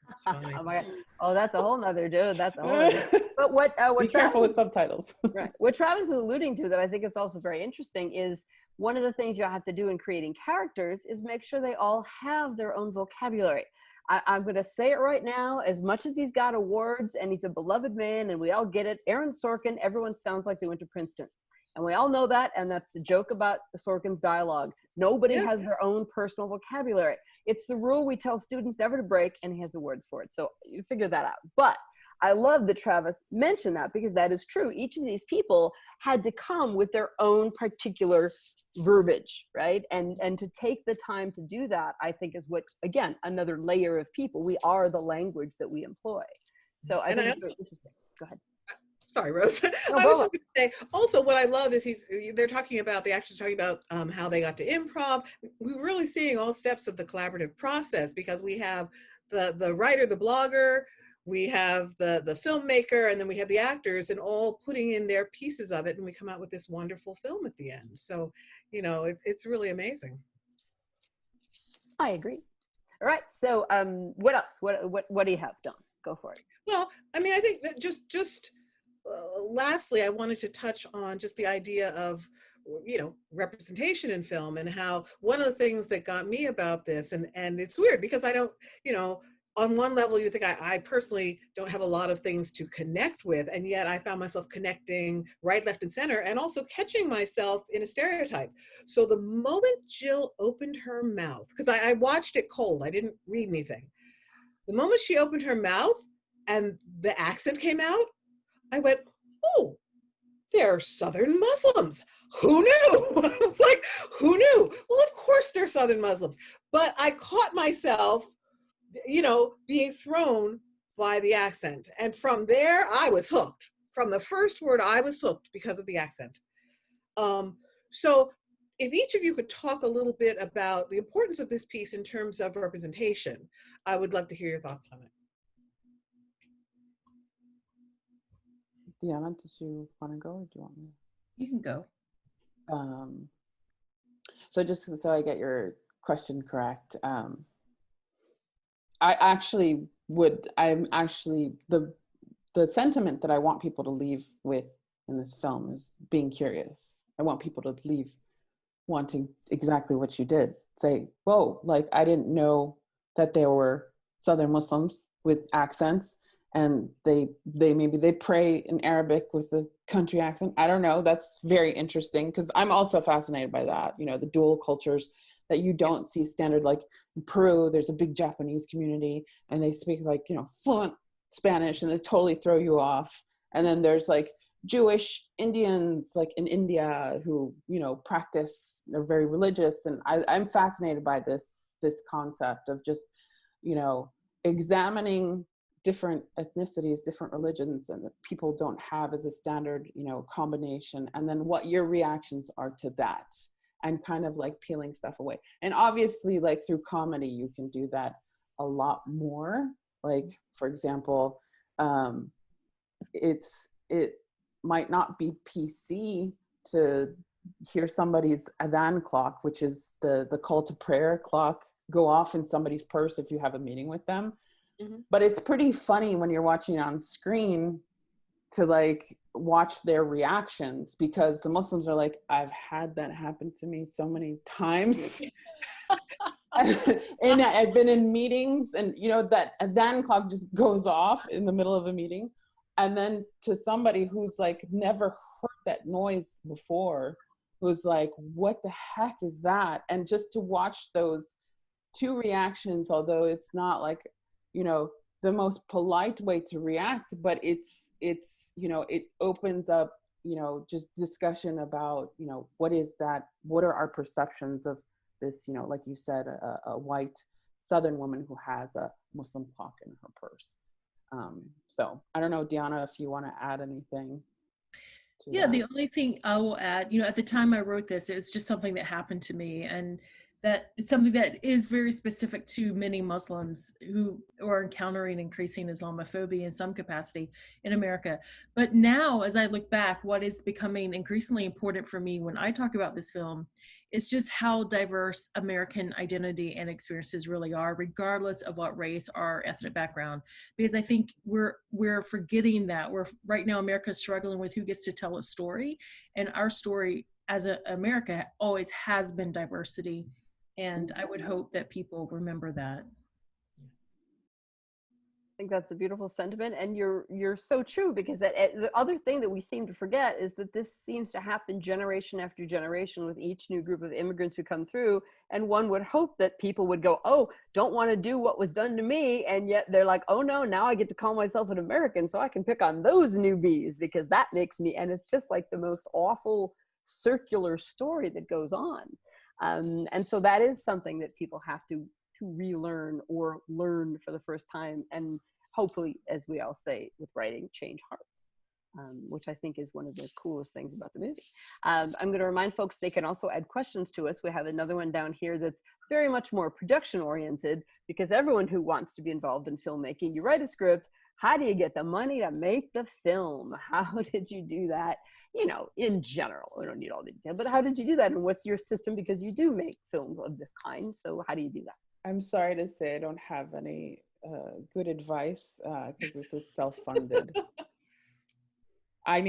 That's funny. Oh my god! Oh, that's a whole nother dude. That's a whole nother. But what Be careful Travis, with subtitles. right? What Travis is alluding to that I think is also very interesting is one of the things you have to do in creating characters is make sure they all have their own vocabulary. I'm going to say it right now. As much as he's got awards and he's a beloved man, and we all get it, Aaron Sorkin, everyone sounds like they went to Princeton. And we all know that, and that's the joke about Sorkin's dialogue. Nobody has their own personal vocabulary. It's the rule we tell students never to break, and he has the words for it. So you figure that out. But I love that Travis mentioned that, because that is true. Each of these people had to come with their own particular verbiage, right? And to take the time to do that, I think is what, again, another layer of people. We are the language that we employ. So I think it's very interesting. Go ahead. Sorry, Rose. No, I was just going to say, also what I love is they're talking about, the actors talking about how they got to improv. We're really seeing all steps of the collaborative process, because we have the writer, the blogger, we have the filmmaker, and then we have the actors, and all putting in their pieces of it, and we come out with this wonderful film at the end. So, you know, it's really amazing. I agree. All right. So what else? What do you have, Dawn? Go for it. Well, I mean, I think that just lastly, I wanted to touch on just the idea of, you know, representation in film, and how one of the things that got me about this, and it's weird because I don't, you know, on one level you think I personally don't have a lot of things to connect with, and yet I found myself connecting right, left, and center, and also catching myself in a stereotype. So the moment Jill opened her mouth, because I watched it cold, I didn't read anything. The moment she opened her mouth and the accent came out, I went, oh, they're Southern Muslims. Who knew? I was like, who knew? Well, of course they're Southern Muslims. But I caught myself, you know, being thrown by the accent. And from there, I was hooked. From the first word, I was hooked because of the accent. So if each of you could talk a little bit about the importance of this piece in terms of representation, I would love to hear your thoughts on it. Deonna, did you want to go, or do you want me? You can go. So just so I get your question correct, I'm actually the sentiment that I want people to leave with in this film is being curious. I want people to leave wanting exactly what you did. Say, whoa, like I didn't know that there were Southern Muslims with accents, and they pray in Arabic with the country accent. I don't know. That's very interesting, because I'm also fascinated by that. You know, the dual cultures that you don't see standard. Like in Peru, there's a big Japanese community, and they speak like, you know, fluent Spanish, and they totally throw you off. And then there's like Jewish Indians, like in India, who, you know, practice, they're very religious. And I'm fascinated by this concept of just, you know, examining different ethnicities, different religions, and that people don't have as a standard, you know, combination, and then what your reactions are to that, and kind of like peeling stuff away. And obviously, like through comedy, you can do that a lot more. Like, for example, it might not be PC to hear somebody's adhan clock, which is the call to prayer clock, go off in somebody's purse if you have a meeting with them. Mm-hmm. But it's pretty funny when you're watching it on screen to like watch their reactions, because the Muslims are like, I've had that happen to me so many times. And I've been in meetings, and you know, that adhan clock just goes off in the middle of a meeting. And then to somebody who's like never heard that noise before, who's like, what the heck is that? And just to watch those two reactions, although it's not like, you know, the most polite way to react, but it's, you know, it opens up, you know, just discussion about, you know, what is that? What are our perceptions of this, you know, like you said, a white Southern woman who has a Muslim clock in her purse. So I don't know, Deonna, if you want to add anything. to Yeah, that. the only thing I will add, you know, at the time I wrote this, it was just something that happened to me, and that it's something that is very specific to many Muslims who are encountering increasing Islamophobia in some capacity in America. But now, as I look back, what is becoming increasingly important for me when I talk about this film is just how diverse American identity and experiences really are, regardless of what race or ethnic background. Because I think we're forgetting that right now America is struggling with who gets to tell a story, and our story as America always has been diversity, and I would hope that people remember that. I think that's a beautiful sentiment, and you're so true, because the other thing that we seem to forget is that this seems to happen generation after generation with each new group of immigrants who come through, and one would hope that people would go, oh, don't want to do what was done to me, and yet they're like, oh no, now I get to call myself an American, so I can pick on those newbies because that makes me, and it's just like the most awful circular story that goes on. And so that is something that people have to relearn or learn for the first time, and hopefully, as we all say with writing, change hearts, which I think is one of the coolest things about the movie. I'm going to remind folks they can also add questions to us. We have another one down here that's very much more production oriented, because everyone who wants to be involved in filmmaking, you write a script, how do you get the money to make the film? How did you do that? You know, in general, we don't need all the detail, but how did you do that? And what's your system? Because you do make films of this kind. So how do you do that? I'm sorry to say I don't have any good advice because this is self-funded. I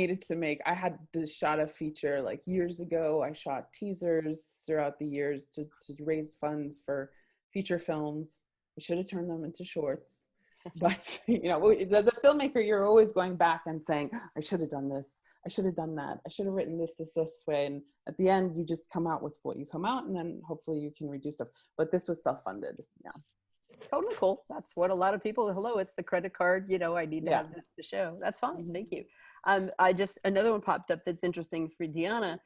had shot a feature like years ago. I shot teasers throughout the years to raise funds for feature films. I should have turned them into shorts. But, you know, as a filmmaker, you're always going back and saying, I should have done this. I should have done that. I should have written this way. And at the end, you just come out with what you come out, and then hopefully you can redo stuff. But this was self-funded. Yeah. Totally cool. That's what a lot of people, hello, it's the credit card, you know, I need to have this to show. That's fine. Thank you. Another one popped up that's interesting for Deonna.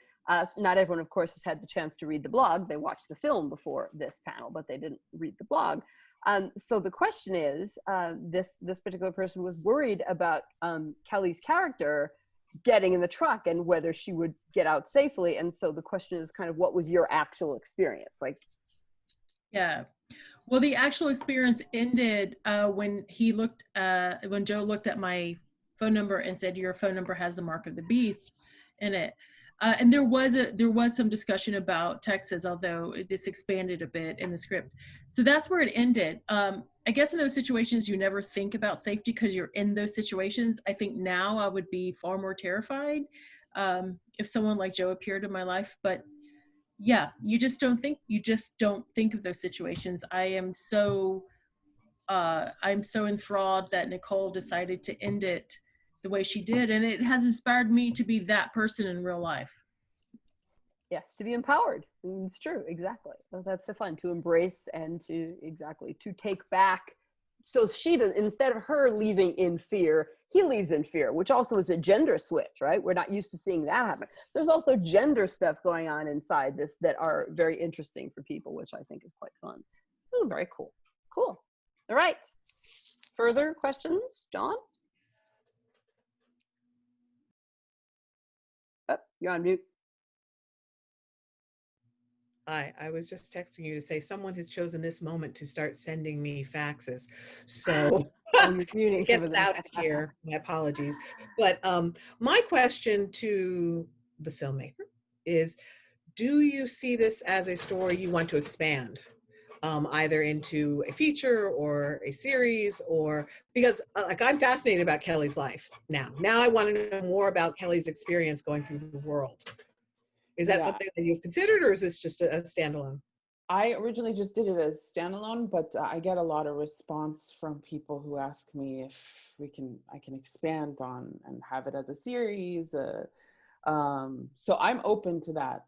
Not everyone, of course, has had the chance to read the blog. They watched the film before this panel, but they didn't read the blog. So the question is, this particular person was worried about Kelly's character getting in the truck and whether she would get out safely. And so the question is kind of, what was your actual experience? Like, yeah. Well, the actual experience ended when Joe looked at my phone number and said, your phone number has the mark of the beast in it. And there was some discussion about Texas, although this expanded a bit in the script. So that's where it ended. I guess in those situations, you never think about safety because you're in those situations. I think now I would be far more terrified if someone like Joe appeared in my life. But yeah, you just don't think of those situations. I'm so enthralled that Nicole decided to end it the way she did, and it has inspired me to be that person in real life. Yes, to be empowered. It's true, exactly. That's so fun, to embrace and to take back. So she does, instead of her leaving in fear, he leaves in fear, which also is a gender switch, right? We're not used to seeing that happen. So there's also gender stuff going on inside this that are very interesting for people, which I think is quite fun. Oh, very cool. Cool. All right. Further questions, John? Oh, you're on mute. Hi, I was just texting you to say someone has chosen this moment to start sending me faxes. So it gets loud here. My apologies. But my question to the filmmaker is, do you see this as a story you want to expand? Either into a feature or a series, or because like I'm fascinated about Kelly's life now. Now I want to know more about Kelly's experience going through the world. Is that something that you've considered, or is this just a standalone? I originally just did it as standalone, but I get a lot of response from people who ask me if I can expand on and have it as a series. So I'm open to that.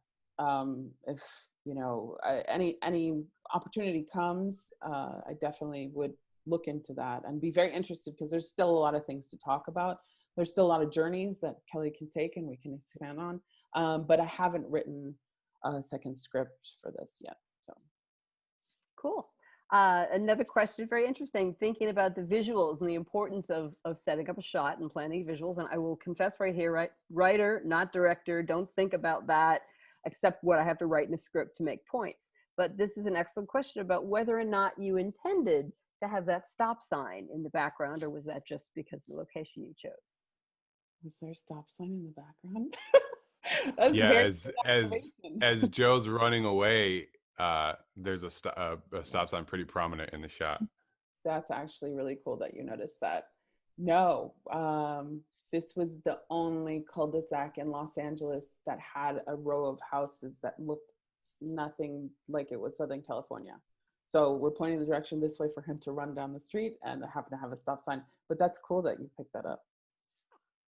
If you know any opportunity comes, I definitely would look into that and be very interested, because there's still a lot of things to talk about. There's still a lot of journeys that Kelly can take and we can expand on. But I haven't written a second script for this yet. So cool. Another question, very interesting, thinking about the visuals and the importance of setting up a shot and planning visuals. And I will confess right here, right, writer, not director, don't think about that, except what I have to write in a script to make points. But this is an excellent question about whether or not you intended to have that stop sign in the background, or was that just because of the location you chose? Was there a stop sign in the background? That's Yeah, very as good as observation. as Joe's running away, there's a stop sign pretty prominent in the shot. That's actually really cool that you noticed that. No, this was the only cul-de-sac in Los Angeles that had a row of houses that looked nothing like it was Southern California. So we're pointing the direction this way for him to run down the street, and I happen to have a stop sign. But that's cool that you picked that up.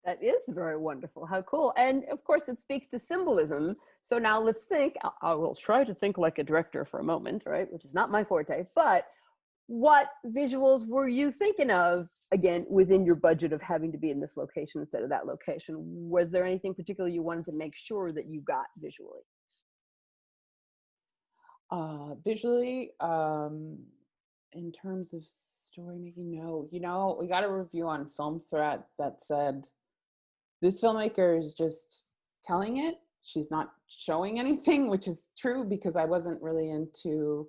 That is very wonderful. How cool. And of course, it speaks to symbolism. So now let's think, I will try to think like a director for a moment, right? Which is not my forte, but what visuals were you thinking of, again, within your budget of having to be in this location instead of that location? Was there anything particular you wanted to make sure that you got visually? Visually, in terms of story making, no. You know, we got a review on Film Threat that said, this filmmaker is just telling it. She's not showing anything, which is true because I wasn't really into,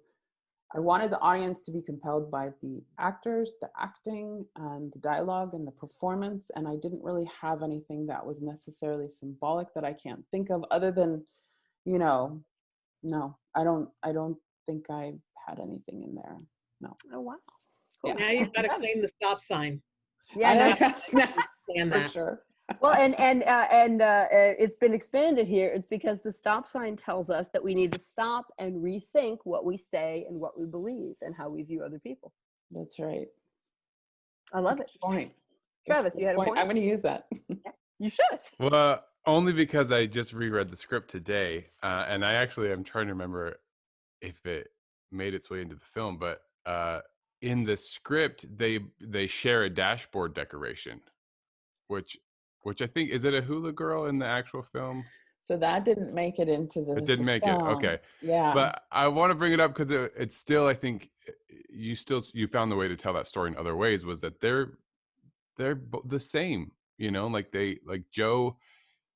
I wanted the audience to be compelled by the actors, the acting, and the dialogue and the performance. And I didn't really have anything that was necessarily symbolic that I can't think of other than, you know, no, I don't think I had anything in there. No. Oh, wow. Cool. Now you've got to claim the stop sign. Yeah, I no, Understand for that. sure. well, and it's been expanded here. It's because the stop sign tells us that we need to stop and rethink what we say and what we believe and how we view other people. That's right. I love it. Point. Travis, you had a point? I'm going to use that. You should. Well, only because I just reread the script today, and I actually am trying to remember if it made its way into the film, but in the script they share a dashboard decoration, which I think, is it a hula girl in the actual film? So that didn't make it into the It didn't make it. film. Okay. Yeah. But I want to bring it up because it's still, I think you found the way to tell that story in other ways, was that they're the same, you know, like Joe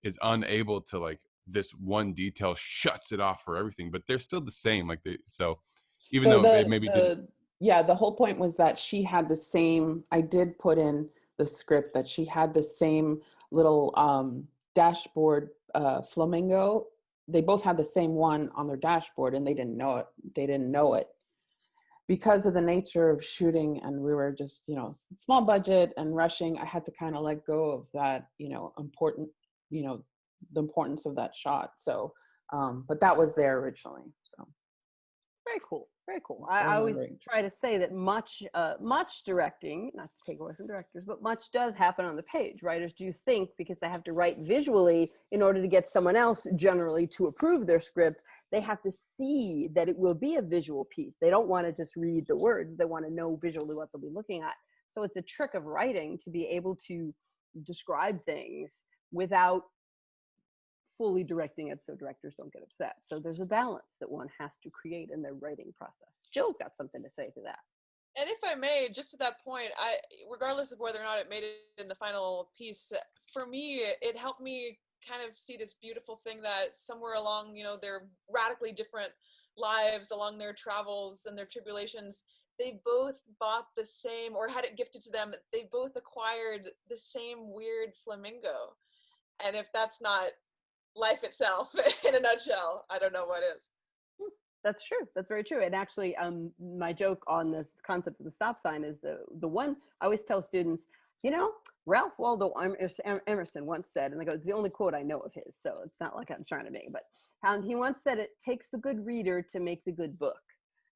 is unable to, like, this one detail shuts it off for everything, but they're still the same. Like even though they maybe didn't. Yeah, the whole point was that she had the same, I did put in the script that she had the same little dashboard flamingo. They both had the same one on their dashboard and they didn't know it. They didn't know it because of the nature of shooting, and we were just, you know, small budget and rushing. I had to kind of let go of that, you know, the importance of that shot. So, but that was there originally. So. Very cool. Very cool. I always try to say that much directing, not to take away from directors, but much does happen on the page. Writers do think, because they have to write visually in order to get someone else generally to approve their script, they have to see that it will be a visual piece. They don't want to just read the words. They want to know visually what they'll be looking at. So it's a trick of writing to be able to describe things without fully directing it so directors don't get upset. So there's a balance that one has to create in their writing process. Jill's got something to say to that. And if I may, just to that point, regardless of whether or not it made it in the final piece, for me, it helped me kind of see this beautiful thing that somewhere along, you know, their radically different lives, along their travels and their tribulations, they both bought the same, or had it gifted to them, they both acquired the same weird flamingo. And if that's not life itself in a nutshell, I don't know what is. That's true. That's very true. And actually, my joke on this concept of the stop sign is the one I always tell students, you know, Ralph Waldo Emerson once said, and I go, it's the only quote I know of his, so it's not like I'm trying to make, but he once said, it takes the good reader to make the good book.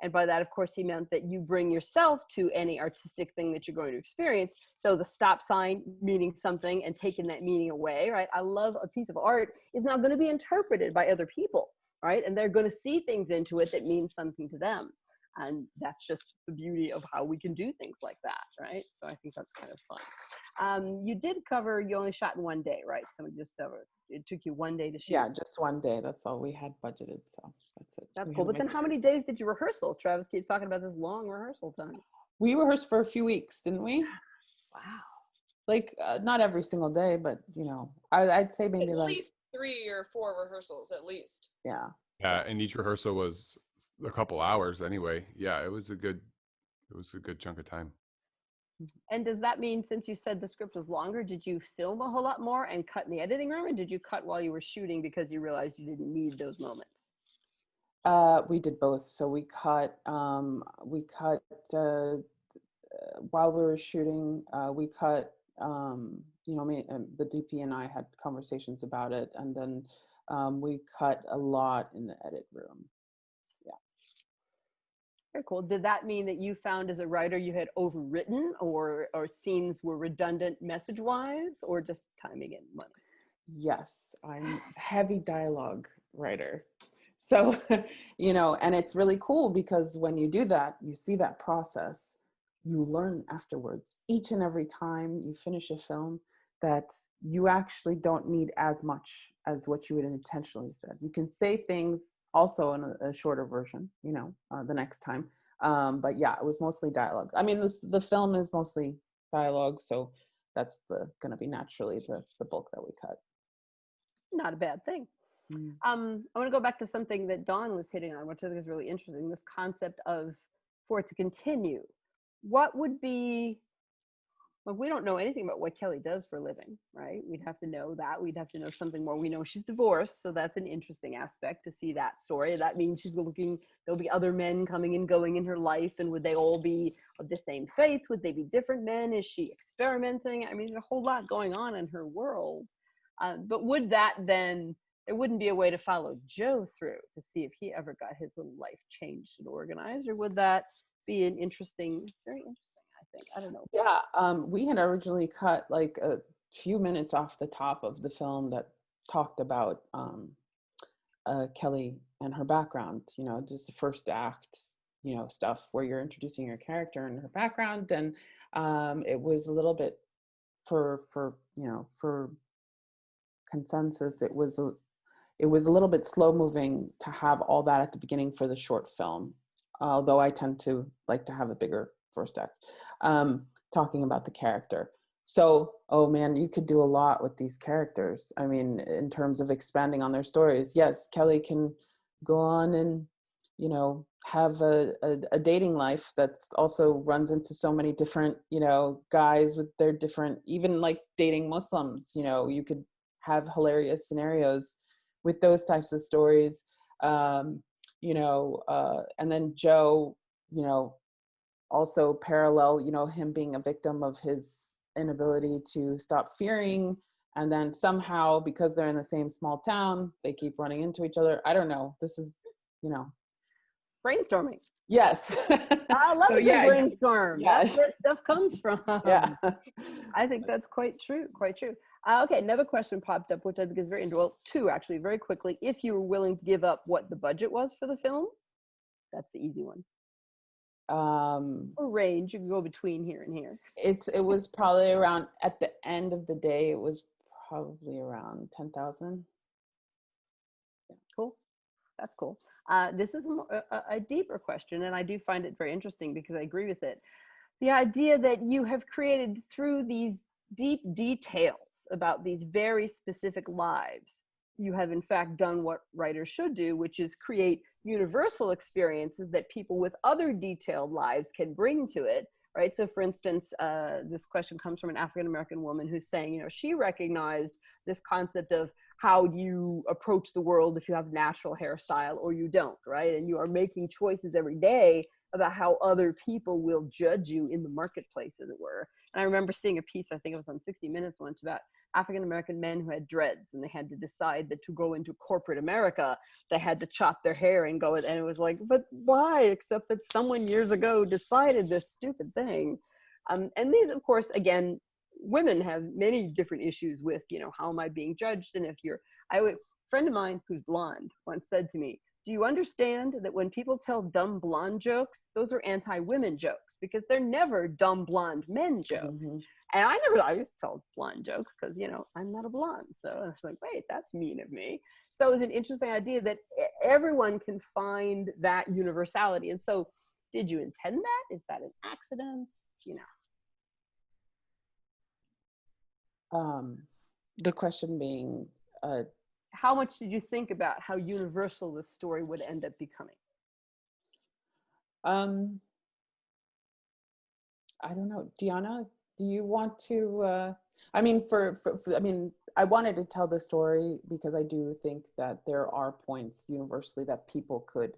And by that, of course, he meant that you bring yourself to any artistic thing that you're going to experience. So the stop sign meaning something and taking that meaning away, right? I love a piece of art is now going to be interpreted by other people, right? And they're going to see things into it that means something to them. And that's just the beauty of how we can do things like that, right? So I think that's kind of fun. You did cover, you only shot in one day, right? Someone just over. it took you one day to shoot? Yeah, just one day. That's all we had budgeted. So that's it. That's We cool. had But then how many days did you rehearsal? Travis keeps talking about this long rehearsal time. We rehearsed for a few weeks, didn't we? Wow. Like not every single day, but you know, I'd say maybe At like least 3 or 4 rehearsals, at least. yeah. Yeah, and each rehearsal was a couple hours anyway. Yeah, it was a good chunk of time. And does that mean, since you said the script was longer, did you film a whole lot more and cut in the editing room, or did you cut while you were shooting because you realized you didn't need those moments? We did both. So we cut while we were shooting. We cut. You know, me and the DP and I had conversations about it, and then we cut a lot in the edit room. Very cool. Did that mean that you found as a writer you had overwritten, or scenes were redundant message-wise, or just timing and money? Yes, I'm a heavy dialogue writer. So, you know, and it's really cool because when you do that, you see that process, you learn afterwards. Each and every time you finish a film, that you actually don't need as much as what you would intentionally said. You can say things also in a shorter version, you know, the next time. But yeah, it was mostly dialogue. I mean, the film is mostly dialogue, so that's going to be naturally the bulk that we cut. Not a bad thing. I want to go back to something that Dawn was hitting on, which I think is really interesting, this concept of, for it to continue, what would be, well, we don't know anything about what Kelly does for a living, right? We'd have to know that. We'd have to know something more. We know she's divorced, so that's an interesting aspect to see that story. That means she's looking, there'll be other men coming and going in her life, and would they all be of the same faith? Would they be different men? Is she experimenting? I mean, there's a whole lot going on in her world. But would that then, there wouldn't be a way to follow Joe through to see if he ever got his little life changed and organized, or would that be an interesting, it's very interesting. I think. I don't know. Yeah, we had originally cut like a few minutes off the top of the film that talked about Kelly and her background, you know, just the first act, you know, stuff where you're introducing your character and her background. And it was a little bit for you know, for consensus, it was a little bit slow moving to have all that at the beginning for the short film, although I tend to like to have a bigger first act, talking about the character. So, oh man, you could do a lot with these characters. I mean, in terms of expanding on their stories. Yes, Kelly can go on and, you know, have a dating life that's also runs into so many different, you know, guys with their different, even like dating Muslims, you know, you could have hilarious scenarios with those types of stories. You know, and then Joe, you know, also parallel, you know, him being a victim of his inability to stop fearing, and then somehow, because they're in the same small town, they keep running into each other. I don't know. This is, you know, brainstorming. Yes. I love a good brainstorm. Yeah. That's where stuff comes from. Yeah. I think that's quite true. Quite true. Okay, another question popped up, which I think is very interesting. Well, two actually, very quickly. If you were willing to give up what the budget was for the film, that's the easy one. Or range, you can go between here and here. It was probably around, at the end of the day, it was probably around 10,000. Yeah, cool. That's cool. This is a deeper question, and I do find it very interesting because I agree with it. The idea that you have created through these deep details about these very specific lives, you have in fact done what writers should do, which is create universal experiences that people with other detailed lives can bring to it, right? So for instance, this question comes from an African-American woman who's saying, you know, she recognized this concept of how you approach the world if you have natural hairstyle or you don't, right? And you are making choices every day about how other people will judge you in the marketplace, as it were. And I remember seeing a piece, I think it was on 60 Minutes once, about African-American men who had dreads, and they had to decide that to go into corporate America, they had to chop their hair and go, and it was like, but why? Except that someone years ago decided this stupid thing. And these, of course, again, women have many different issues with, you know, how am I being judged? And if you're, a friend of mine who's blonde once said to me, Do you understand that when people tell dumb blonde jokes, those are anti-women jokes because they're never dumb blonde men jokes. Mm-hmm. And I used to tell blonde jokes because, you know, I'm not a blonde. So I was like, wait, that's mean of me. So it was an interesting idea that everyone can find that universality. And so did you intend that? Is that an accident? You know. The question being, how much did you think about how universal this story would end up becoming? I don't know. Deonna, do you want to, I mean, I wanted to tell the story because I do think that there are points universally that people could,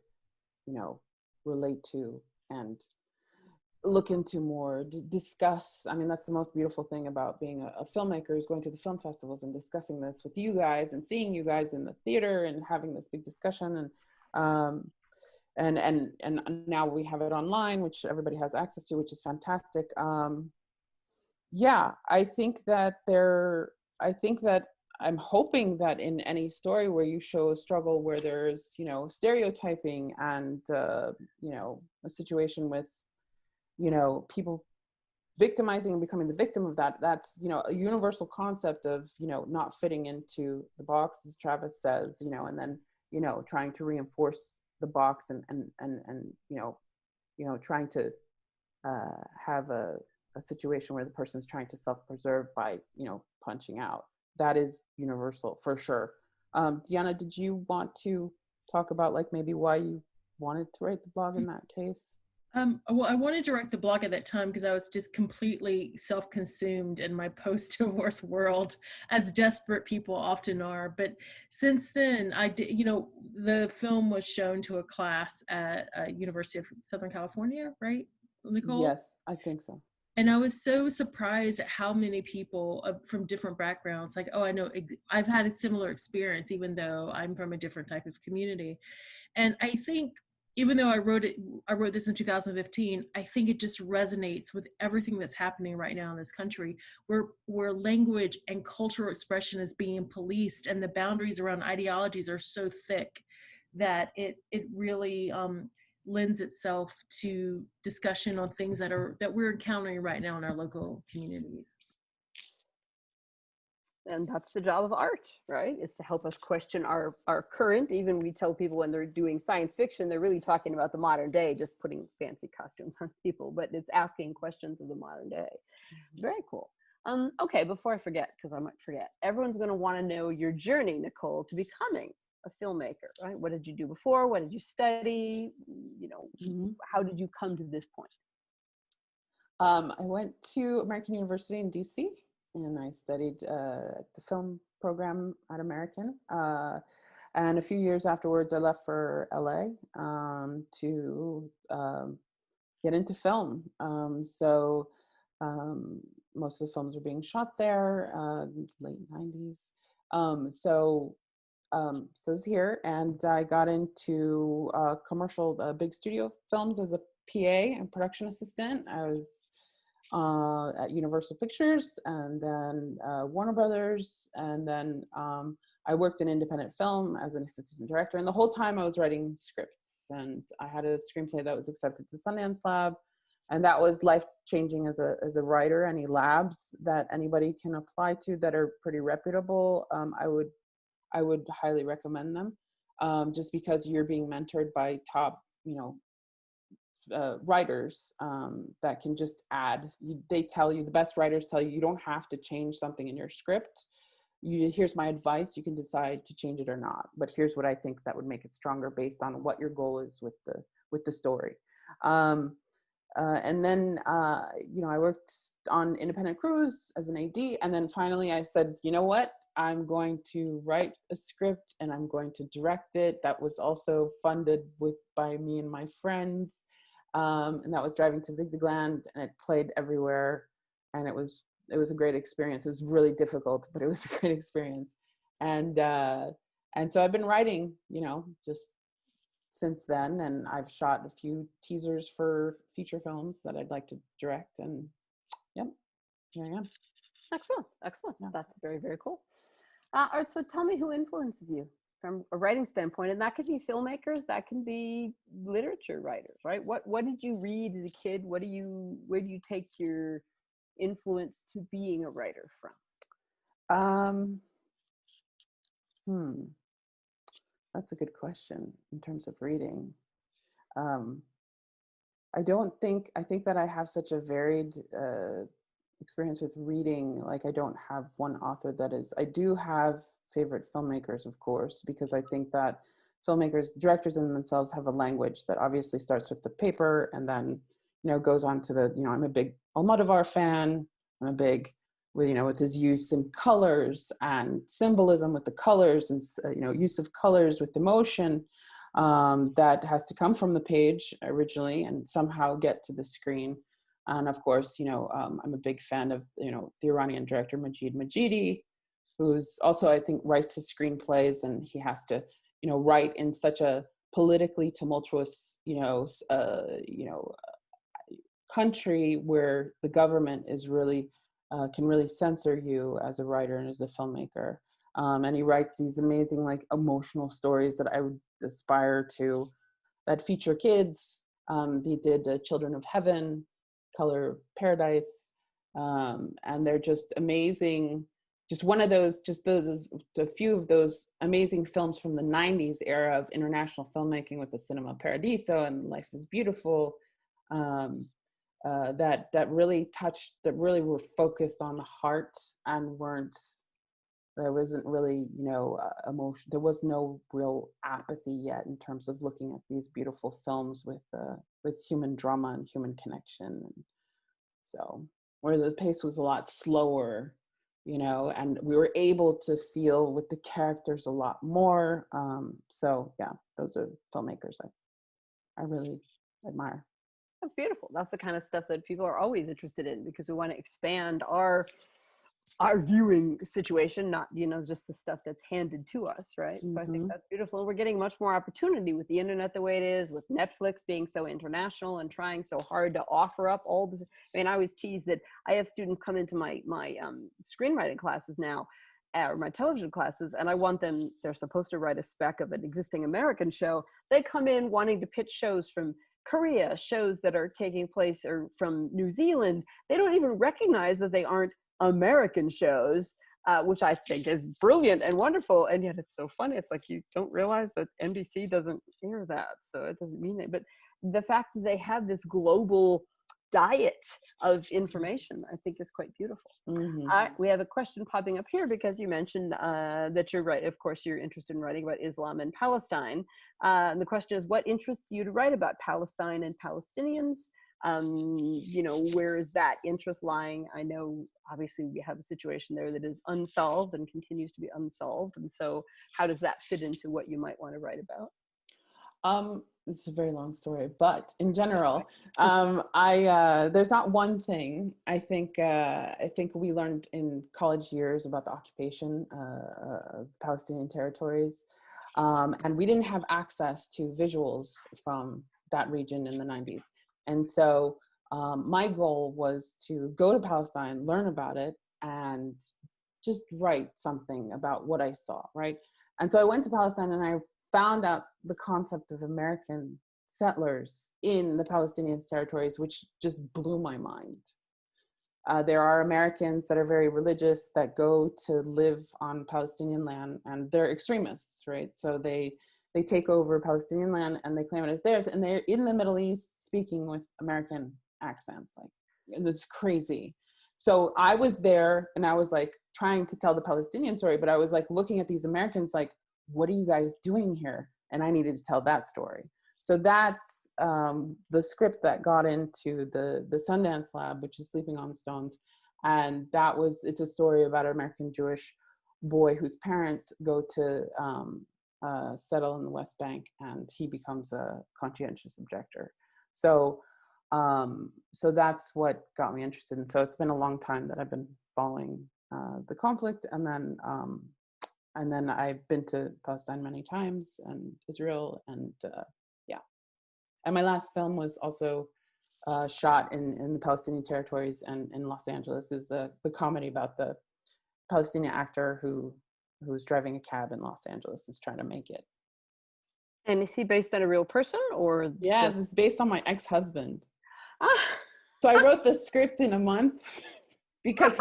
you know, relate to and look into more, discuss. I mean, that's the most beautiful thing about being a filmmaker, is going to the film festivals and discussing this with you guys and seeing you guys in the theater and having this big discussion. And now we have it online, which everybody has access to, which is fantastic. Yeah, I think that I'm hoping that in any story where you show a struggle where there's, you know, stereotyping and, you know, a situation with, you know, people victimizing and becoming the victim of that, that's, you know, a universal concept of, you know, not fitting into the box, as Travis says, you know, and then, you know, trying to reinforce the box and you know, trying to have a situation where the person's trying to self-preserve by, you know, punching out. That is universal for sure. Deonna, did you want to talk about like maybe why you wanted to write the blog in that case? Well, I wanted to write the blog at that time because I was just completely self-consumed in my post-divorce world, as desperate people often are. But since then, I did, you know, the film was shown to a class at University of Southern California, right, Nicole? Yes, I think so. And I was so surprised at how many people from different backgrounds, like, oh, I know, I've had a similar experience, even though I'm from a different type of community. And I think, even though I wrote this in 2015, I think it just resonates with everything that's happening right now in this country, where language and cultural expression is being policed, and the boundaries around ideologies are so thick that it really lends itself to discussion on things that we're encountering right now in our local communities. And that's the job of art, right? Is to help us question our current. Even we tell people when they're doing science fiction, they're really talking about the modern day, just putting fancy costumes on people, but it's asking questions of the modern day. Very cool. Okay, before I forget, because I might forget, everyone's going to want to know your journey, Nicole, to becoming a filmmaker, right? What did you do before? What did you study? You know, how did you come to this point? I went to American University in DC, and I studied the film program at American. And a few years afterwards, I left for LA to get into film. So most of the films were being shot there, late 90s. So I was here, and I got into commercial big studio films as a PA and production assistant. I was at Universal Pictures, and then Warner Brothers, and then I worked in independent film as an assistant director. And the whole time I was writing scripts, and I had a screenplay that was accepted to Sundance Lab, and that was life-changing as a writer. Any labs that anybody can apply to that are pretty reputable, I would highly recommend them, just because you're being mentored by top, you know, writers that can just add. They tell you, the best writers tell you, you don't have to change something in your script. Here's my advice. You can decide to change it or not, but here's what I think that would make it stronger based on what your goal is with the story. And then, you know, I worked on independent crews as an AD, and then finally I said, you know what? I'm going to write a script and I'm going to direct it. That was also funded by me and my friends. And that was Driving to Zigzagland, and it played everywhere. And it was a great experience. It was really difficult, but it was a great experience. And so I've been writing, you know, just since then. And I've shot a few teasers for feature films that I'd like to direct. And yep, here I am. Excellent. Yeah, that's very, very cool. All right, so tell me who influences you. from a writing standpoint, and that could be filmmakers, that can be literature writers, right? What did you read as a kid? Where do you take your influence to being a writer from? That's a good question in terms of reading. I think that I have such a varied experience with reading. Like, I don't have one author that is, I do have favorite filmmakers, of course, because I think that directors in themselves have a language that obviously starts with the paper and then, goes on to the, I'm a big Almodovar fan. I'm a big, with his use in colors and symbolism with the colors and, use of colors with emotion. That has to come from the page originally and somehow get to the screen. And of course, I'm a big fan of, the Iranian director Majid Majidi, who's also, I think, writes his screenplays, and he has to, write in such a politically tumultuous, country where the government is really, can really censor you as a writer and as a filmmaker. And he writes these amazing, like, emotional stories that I would aspire to, that feature kids. He did Children of Heaven, Color Paradise, and they're just amazing. Just one of those, a few of those amazing films from the 90s era of international filmmaking with the Cinema Paradiso and Life is Beautiful, that really touched, that really were focused on the heart and there wasn't really, emotion. There was no real apathy yet in terms of looking at these beautiful films with human drama and human connection. And so, where the pace was a lot slower, and we were able to feel with the characters a lot more. So yeah, those are filmmakers I really admire. That's beautiful. That's the kind of stuff that people are always interested in, because we want to expand our viewing situation, not, just the stuff that's handed to us, right? So I think that's beautiful. And we're getting much more opportunity with the internet the way it is, with Netflix being so international and trying so hard to offer up all this. I mean, I always tease that I have students come into my screenwriting classes now, or my television classes, and I want them, they're supposed to write a spec of an existing American show. They come in wanting to pitch shows from Korea, shows that are taking place or from New Zealand. They don't even recognize that they aren't American shows, which I think is brilliant and wonderful. And yet it's so funny. It's like, you don't realize that NBC doesn't air that, so it doesn't mean it. But the fact that they have this global diet of information, I think, is quite beautiful. We have a question popping up here because you mentioned that you're right. Of course, you're interested in writing about Islam and Palestine. And the question is, what interests you to write about Palestine and Palestinians? Where is that interest lying? I know obviously we have a situation there that is unsolved and continues to be unsolved. And so how does that fit into what you might want to write about? It's a very long story, but in general, there's not one thing. I think we learned in college years about the occupation of Palestinian territories. And we didn't have access to visuals from that region in the 90s. And so my goal was to go to Palestine, learn about it, and just write something about what I saw, right? And so I went to Palestine and I found out the concept of American settlers in the Palestinian territories, which just blew my mind. There are Americans that are very religious that go to live on Palestinian land, and they're extremists, right? So they take over Palestinian land and they claim it as theirs, and they're in the Middle East speaking with American accents, like, and it's crazy. So I was there and I was like trying to tell the Palestinian story, but I was like looking at these Americans like, what are you guys doing here? And I needed to tell that story. So that's the script that got into the Sundance Lab, which is Sleeping on Stones. And it's a story about an American Jewish boy whose parents go to settle in the West Bank, and he becomes a conscientious objector. So that's what got me interested. And so it's been a long time that I've been following the conflict. And then I've been to Palestine many times, and Israel, and yeah. And my last film was also shot in the Palestinian territories and in Los Angeles. Is the comedy about the Palestinian actor who who's driving a cab in Los Angeles, is trying to make it. And is he based on a real person or? Yes, it's based on my ex-husband. Ah. So I wrote the script in a month because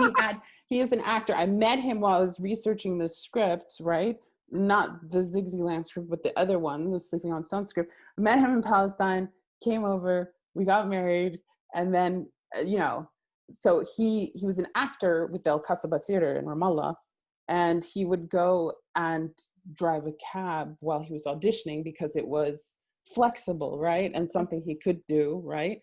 he is an actor. I met him while I was researching the script, right? Not the Ziggyland script, but the other one, the Sleeping on Stone script. I met him in Palestine, came over, we got married, and then, so he was an actor with the El Kasaba Theater in Ramallah, and he would go and drive a cab while he was auditioning because it was flexible, right? And something he could do, right?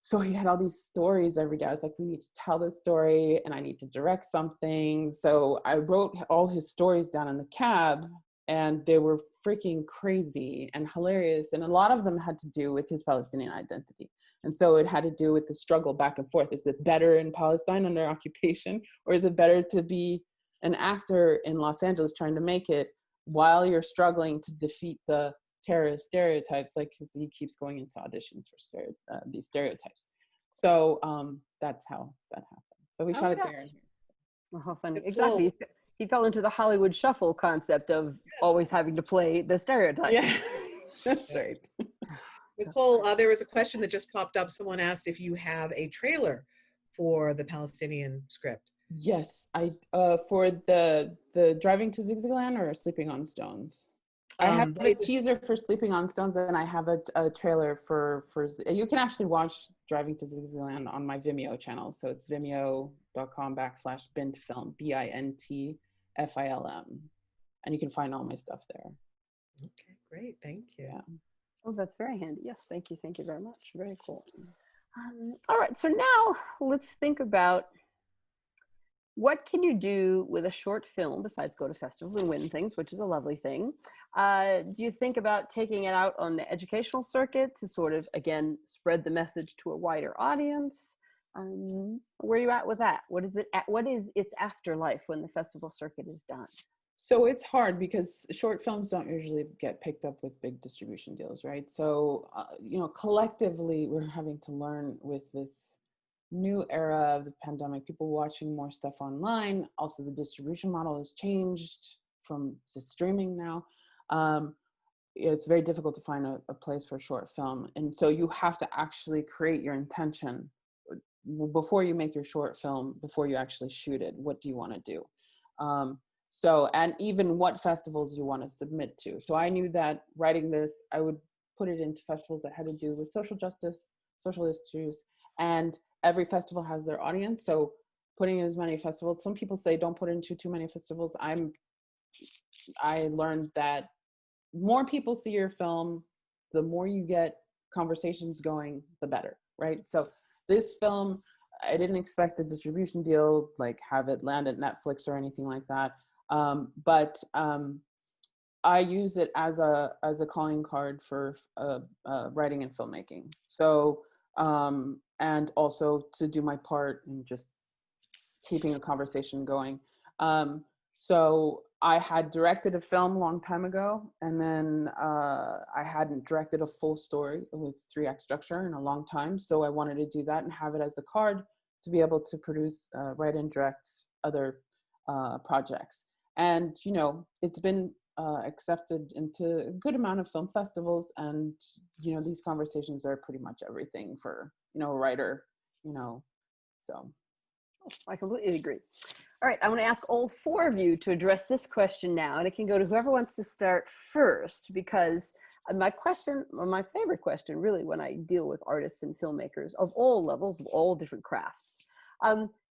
So he had all these stories every day. I was like, we need to tell this story and I need to direct something. So I wrote all his stories down in the cab, and they were freaking crazy and hilarious. And a lot of them had to do with his Palestinian identity. And so it had to do with the struggle back and forth. Is it better in Palestine under occupation, or is it better to be an actor in Los Angeles trying to make it while you're struggling to defeat the terrorist stereotypes? Like, he keeps going into auditions for these stereotypes. So that's how that happened. So we shot it there. Oh, how funny. Nicole. Exactly. He fell into the Hollywood shuffle concept of always having to play the stereotype. Yeah, that's right. Nicole, there was a question that just popped up. Someone asked if you have a trailer for the Palestinian script. Yes, I for the Driving to Zigzagland or Sleeping on Stones. I have a teaser for Sleeping on Stones, and I have a trailer for you can actually watch Driving to Zigzagland on my Vimeo channel. So it's vimeo.com/bintfilm, BINTFILM, and you can find all my stuff there. Okay, great, thank you. Yeah. Oh, that's very handy. Yes, thank you very much. Very cool. All right, so now let's think about, what can you do with a short film besides go to festivals and win things, which is a lovely thing? Do you think about taking it out on the educational circuit to sort of, again, spread the message to a wider audience? Where are you at with that? What is its afterlife when the festival circuit is done? So it's hard because short films don't usually get picked up with big distribution deals, right? So, collectively, we're having to learn with this new era of the pandemic, people watching more stuff online. Also, the distribution model has changed to streaming now. It's very difficult to find a place for a short film. And so you have to actually create your intention before you make your short film, before you actually shoot it. What do you want to do? And even what festivals you want to submit to. So I knew that writing this, I would put it into festivals that had to do with social justice, social issues, and every festival has their audience. So putting in as many festivals, some people say don't put into too many festivals. I learned that more people see your film, the more you get conversations going, the better, right? So this film, I didn't expect a distribution deal, like have it land at Netflix or anything like that. But I use it as a calling card for writing and filmmaking. So, and also to do my part in just keeping a conversation going. So I had directed a film a long time ago, and then I hadn't directed a full story with 3-act structure in a long time. So I wanted to do that and have it as a card to be able to produce, write and direct other projects. And, it's been accepted into a good amount of film festivals. And, these conversations are pretty much everything for, a writer, so. I completely agree. All right, I want to ask all 4 of you to address this question now, and it can go to whoever wants to start first, because my favorite question, really, when I deal with artists and filmmakers of all levels, of all different crafts,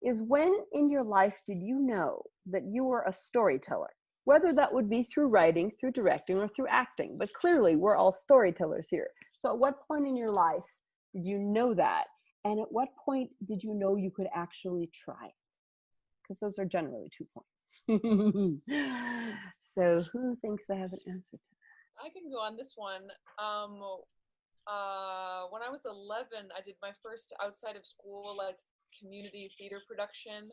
is when in your life did you know that you were a storyteller? Whether that would be through writing, through directing, or through acting, but clearly we're all storytellers here. So at what point in your life did you know that? And at what point did you know you could actually try it? Because those are generally 2 points. So who thinks they have an answer to that? I can go on this one. When I was 11, I did my first outside of school, community theater production,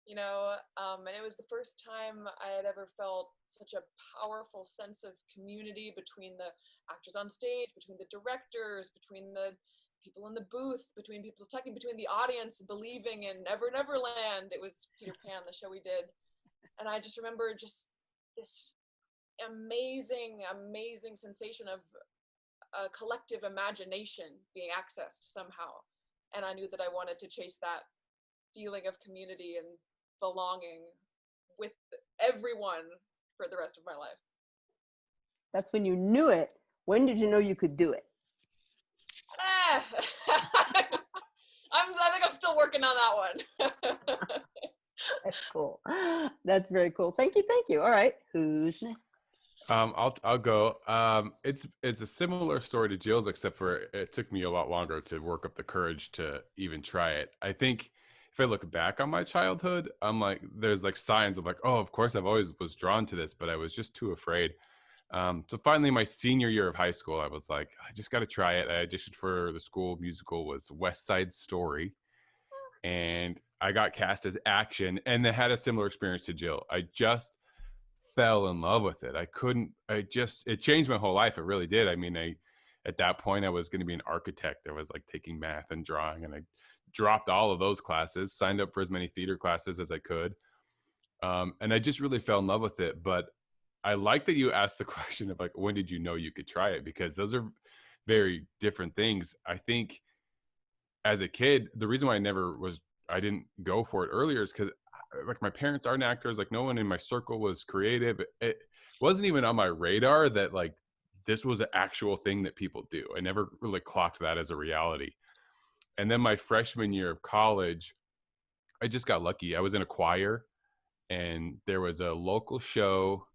and it was the first time I had ever felt such a powerful sense of community between the actors on stage, between the directors, between the people in the booth, between people talking, between the audience believing in Never Neverland. It was Peter Pan, the show we did. And I just remember just this amazing, amazing sensation of a collective imagination being accessed somehow. And I knew that I wanted to chase that feeling of community and belonging with everyone for the rest of my life. That's when you knew it. When did you know you could do it? I think I'm still working on that one. That's cool. That's very cool. Thank you. Thank you. All right. Who's next? I'll go. It's a similar story to Jill's, except for it took me a lot longer to work up the courage to even try it. I think if I look back on my childhood, I'm like, there's like signs of like, oh, of course I've always was drawn to this, but I was just too afraid. So finally, my senior year of high school, I was like, I just got to try it. I auditioned for the school musical was West Side Story, and I got cast as Action, and they had a similar experience to Jill. I just fell in love with it. It changed my whole life. It really did. I mean, at that point I was going to be an architect. I was like taking math and drawing, and I dropped all of those classes, signed up for as many theater classes as I could. And I just really fell in love with it. But I like that you asked the question of like, when did you know you could try it? Because those are very different things. I think as a kid, the reason why I didn't go for it earlier is because like my parents aren't actors. Like no one in my circle was creative. It wasn't even on my radar that like this was an actual thing that people do. I never really clocked that as a reality. And then my freshman year of college, I just got lucky. I was in a choir, and there was a local show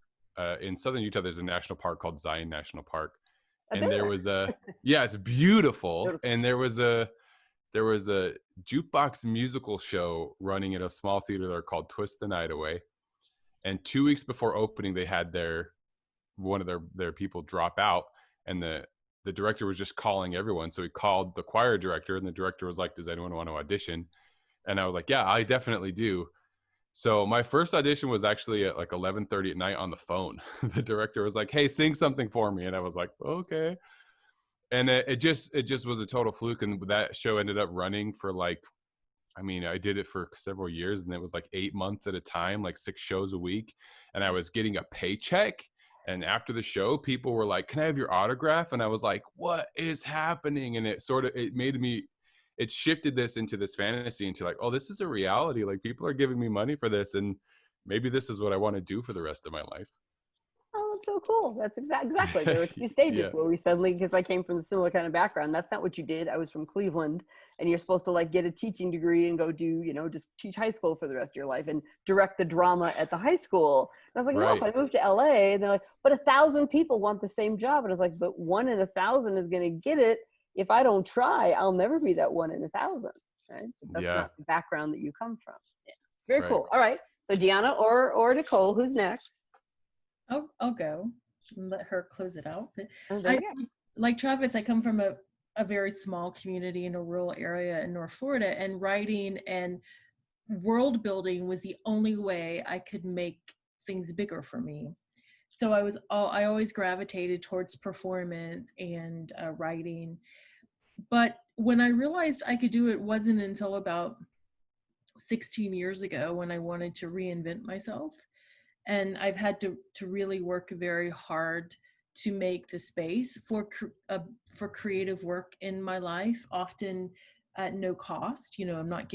in southern Utah. There's a national park called Zion National Park, and there was it's beautiful. And there was a jukebox musical show running at a small theater there called Twist the Night Away. And 2 weeks before opening, they had one of their people drop out, and the director was just calling everyone. So he called the choir director, and the director was like, does anyone want to audition? And I was like, yeah, I definitely do. So my first audition was actually at like 11:30 at night on the phone. The director was like, hey, sing something for me. And I was like, okay. And it just was a total fluke. And that show ended up running for like, I mean, I did it for several years, and it was like 8 months at a time, like 6 shows a week. And I was getting a paycheck. And after the show, people were like, can I have your autograph? And I was like, what is happening? And it shifted this into this fantasy into like, oh, this is a reality. Like people are giving me money for this, and maybe this is what I want to do for the rest of my life. Oh, that's so cool. That's exactly. There were 2 stages where we suddenly, because I came from the similar kind of background. That's not what you did. I was from Cleveland, and you're supposed to like get a teaching degree and go do, just teach high school for the rest of your life and direct the drama at the high school. And I was like, no, if I moved to LA, and they're like, but 1,000 people want the same job. And I was like, but 1 in 1,000 is going to get it. If I don't try, I'll never be that 1 in 1,000. Right? But that's not the background that you come from. Yeah. Very cool. All right. So Deonna or Nicole, who's next? I'll go and let her close it out. Like Travis, I come from a very small community in a rural area in North Florida, and writing and world building was the only way I could make things bigger for me. So I always gravitated towards performance and writing. But when I realized I could do it wasn't until about 16 years ago when I wanted to reinvent myself. And I've had to really work very hard to make the space for creative work in my life, often at no cost. I'm not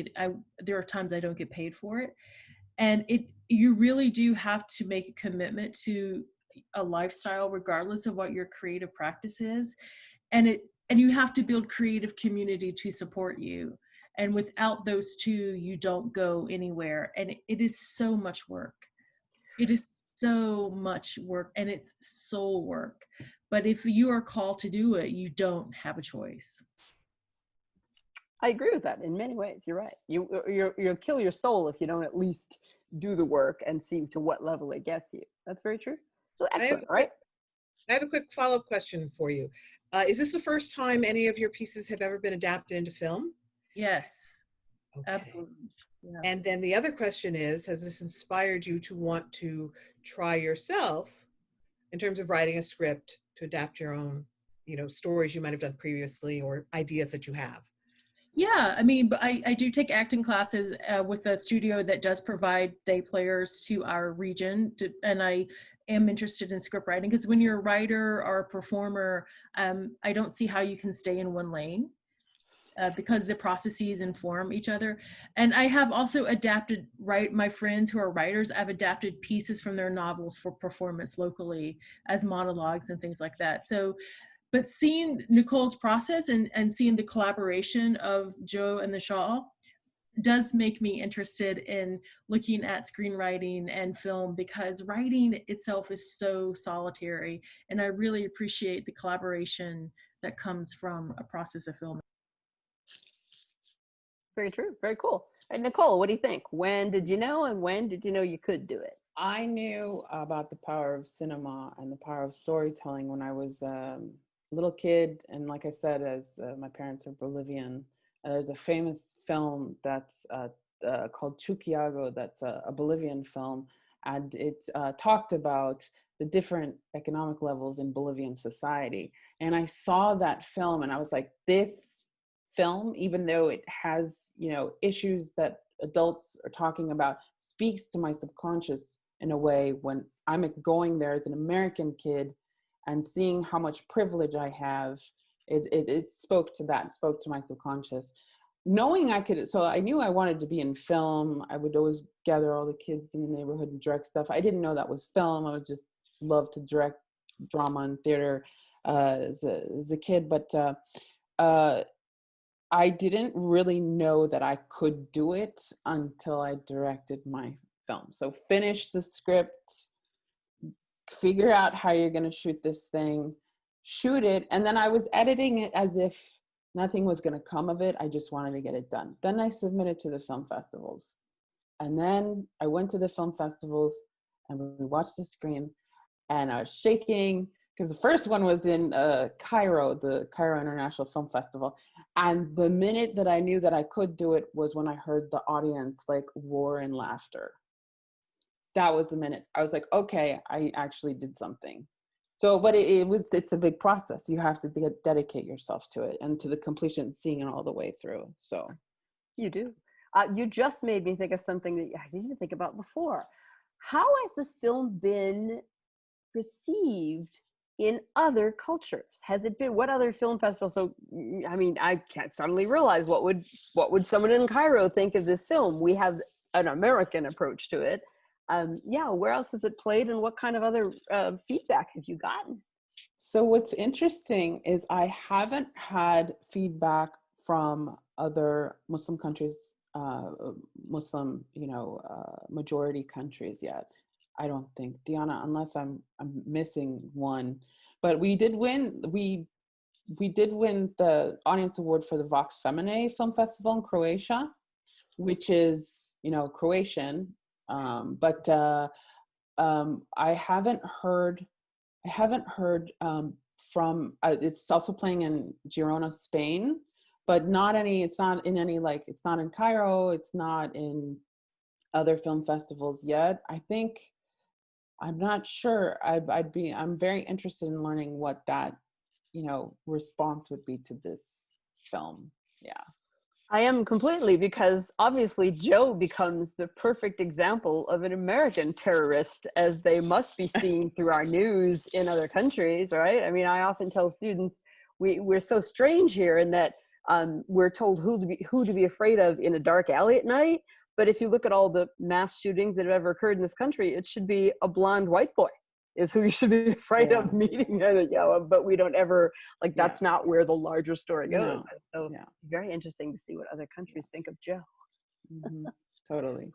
there are times I don't get paid for it. And you really do have to make a commitment to a lifestyle, regardless of what your creative practice is. And you have to build creative community to support you. And without those two, you don't go anywhere. And it is so much work. It is so much work, and it's soul work. But if you are called to do it, you don't have a choice. I agree with that in many ways. You're right. You'll kill your soul if you don't at least do the work and see to what level it gets you. That's very true. So excellent, right? I have a quick follow-up question for you. Is this the first time any of your pieces have ever been adapted into film? Yes, okay. Absolutely. Yeah. And then the other question is, has this inspired you to want to try yourself in terms of writing a script to adapt your own, stories you might have done previously or ideas that you have? Yeah, I mean, but I do take acting classes with a studio that does provide day players to our region, and I am interested in script writing, because when you're a writer or a performer, I don't see how you can stay in one lane. Because the processes inform each other. And I have also adapted, my friends who are writers, I've adapted pieces from their novels for performance locally as monologues and things like that. So, but seeing Nicole's process and seeing the collaboration of Joe and the Shawl does make me interested in looking at screenwriting and film, because writing itself is so solitary. And I really appreciate the collaboration that comes from a process of film. Very true. Very cool. And Nicole, what do you think? When did you know, and when did you know you could do it? I knew about the power of cinema and the power of storytelling when I was a little kid. And like I said, as my parents are Bolivian, there's a famous film that's called Chuquiago, that's a Bolivian film. And it talked about the different economic levels in Bolivian society. And I saw that film and I was like, this film, even though it has, issues that adults are talking about, speaks to my subconscious in a way when I'm going there as an American kid and seeing how much privilege I have. It spoke to that, spoke to my subconscious. Knowing I could, so I knew I wanted to be in film. I would always gather all the kids in the neighborhood and direct stuff. I didn't know that was film. I would just love to direct drama and theater as a kid, but I didn't really know that I could do it until I directed my film. So finish the script, figure out how you're going to shoot this thing, shoot it. And then I was editing it as if nothing was going to come of it. I just wanted to get it done. Then I submitted to the film festivals. And then I went to the film festivals and we watched the screen and I was shaking, because the first one was in Cairo, the Cairo International Film Festival. And the minute that I knew that I could do it was when I heard the audience like roar in laughter. That was the minute. I was like, okay, I actually did something. So, but it's a big process. You have to dedicate yourself to it and to the completion, seeing it all the way through. So you do. You just made me think of something that I didn't even think about before. How has this film been received in other cultures? Has it been, what other film festivals? So, I mean, I can't suddenly realize what would someone in Cairo think of this film? We have an American approach to it. Where else has it played, and what kind of other feedback have you gotten? So what's interesting is I haven't had feedback from other Muslim countries, Muslim, majority countries yet. I don't think, Deonna, unless I'm missing one. But we did win. We did win the audience award for the Vox Feminae Film Festival in Croatia, which is Croatian. But I haven't heard from. It's also playing in Girona, Spain, but not any. It's not in any It's not in Cairo. It's not in other film festivals yet. I think. I'm not sure. I'm very interested in learning what that, response would be to this film. Yeah. I am completely, because obviously Joe becomes the perfect example of an American terrorist, as they must be seen through our news in other countries, right? I mean, I often tell students we're so strange here in that we're told who to be afraid of in a dark alley at night. But if you look at all the mass shootings that have ever occurred in this country, it should be a blonde white boy is who you should be afraid of meeting. But we don't ever, that's not where the larger story goes. No. So very interesting to see what other countries think of Joe. Mm-hmm. Totally.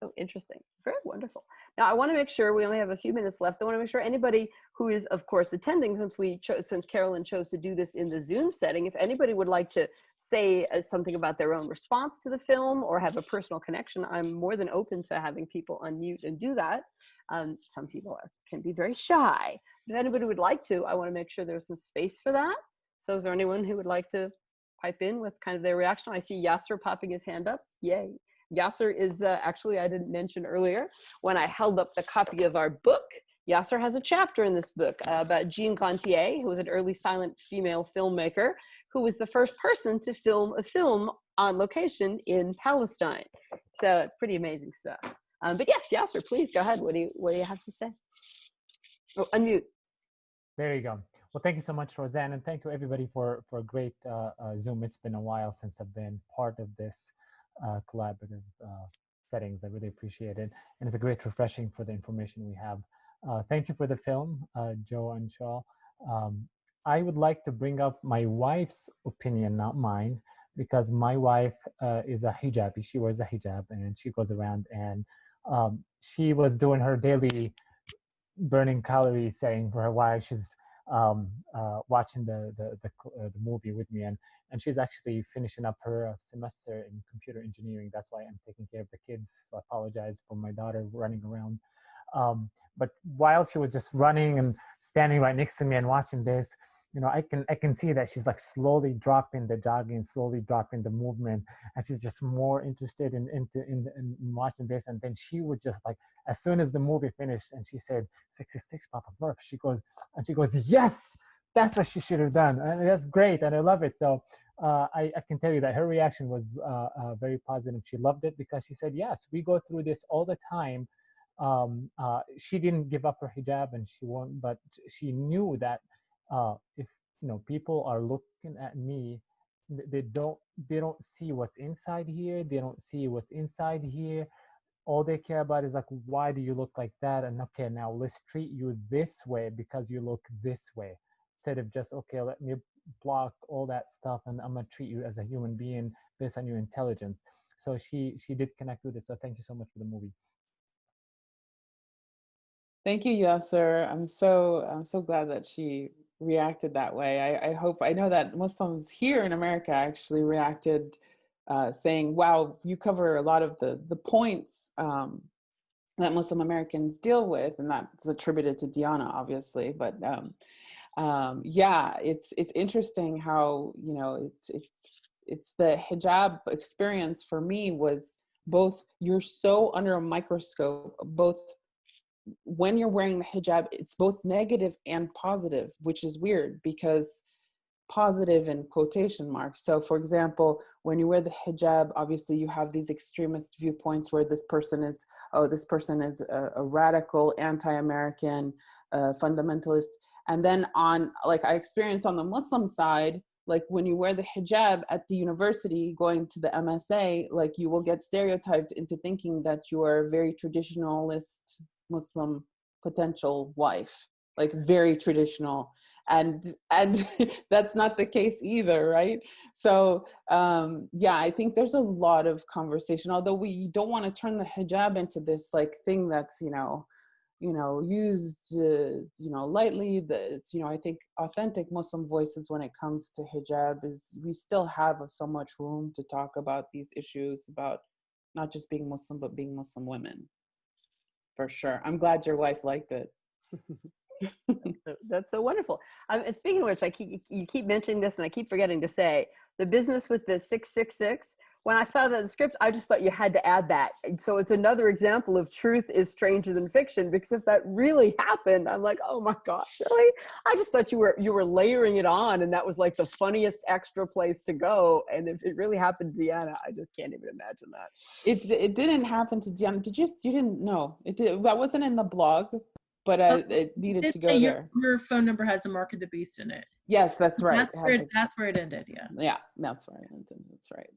So interesting. Very wonderful. Now, I want to make sure, we only have a few minutes left. I want to make sure anybody who is, of course, attending, since Carolyn chose to do this in the Zoom setting, if anybody would like to say something about their own response to the film or have a personal connection, I'm more than open to having people unmute and do that. Some people can be very shy. If anybody would like to, I want to make sure there's some space for that. So is there anyone who would like to pipe in with kind of their reaction? I see Yasser popping his hand up. Yay. Yasser is actually, I didn't mention earlier, when I held up the copy of our book, Yasser has a chapter in this book about Jean Gontier, who was an early silent female filmmaker who was the first person to film a film on location in Palestine. So it's pretty amazing stuff. But yes, Yasser, please go ahead. What do you have to say? Oh, unmute. There you go. Well, thank you so much, Rosanne, and thank you everybody for a great Zoom. It's been a while since I've been part of this collaborative settings. I really appreciate it, and it's a great refreshing for the information we have. Thank you for the film, Joe and Shawl. I would like to bring up my wife's opinion, not mine, because my wife is a hijabi. She wears a hijab, and she goes around, and she was doing her daily burning calories, saying for her while she's watching the movie with me, and she's actually finishing up her semester in computer engineering. That's why I'm taking care of the kids. So I apologize for my daughter running around. But while she was just running and standing right next to me and watching this, you know, I can see that she's like slowly dropping the jogging, slowly dropping the movement, and she's just more interested in watching this. And then she would just like, as soon as the movie finished, and she said 66 Papa Murph, she goes, yes, that's what she should have done, and that's great, and I love it. So I can tell you that her reaction was very positive. She loved it because she said, yes, we go through this all the time. She didn't give up her hijab, and she won't, but she knew that if you know people are looking at me, they don't see what's inside here. They don't see what's inside here. All they care about is like, why do you look like that? And okay, now let's treat you this way because you look this way, instead of just, okay, let me block all that stuff and I'm gonna treat you as a human being based on your intelligence. So she did connect with it. So thank you so much for the movie. Thank you, Yasser. I'm so glad that she reacted that way. I know that Muslims here in America actually reacted saying, wow, you cover a lot of the points that Muslim Americans deal with, and that's attributed to Deonna, obviously. But yeah, it's interesting how, you know, it's the hijab experience for me was both, you're so under a microscope, both when you're wearing the hijab, it's both negative and positive, which is weird because positive in quotation marks. So for example, when you wear the hijab, obviously you have these extremist viewpoints where this person is a radical anti-American fundamentalist. And then on, like I experienced on the Muslim side, like when you wear the hijab at the university going to the MSA, like you will get stereotyped into thinking that you are a very traditionalist Muslim potential wife, like very traditional, and that's not the case either, right? So yeah, I think there's a lot of conversation, although we don't want to turn the hijab into this like thing that's you know used lightly. It's I think authentic Muslim voices when it comes to hijab is we still have so much room to talk about these issues, about not just being Muslim but being Muslim women. For sure. I'm glad your wife liked it. That's so wonderful. And speaking of which, you keep mentioning this, and I keep forgetting to say the business with the 666. When I saw that in the script, I just thought you had to add that. And so it's another example of truth is stranger than fiction, because if that really happened, I'm like, oh my gosh, really? I just thought you were layering it on, and that was like the funniest extra place to go. And if it really happened to Deonna, I just can't even imagine that. It didn't happen to Deonna. You didn't know it? That wasn't in the blog, but it needed to go there. Your phone number has the mark of the beast in it. Yes, that's right. That's where it ended. Yeah, that's where it ended. That's right.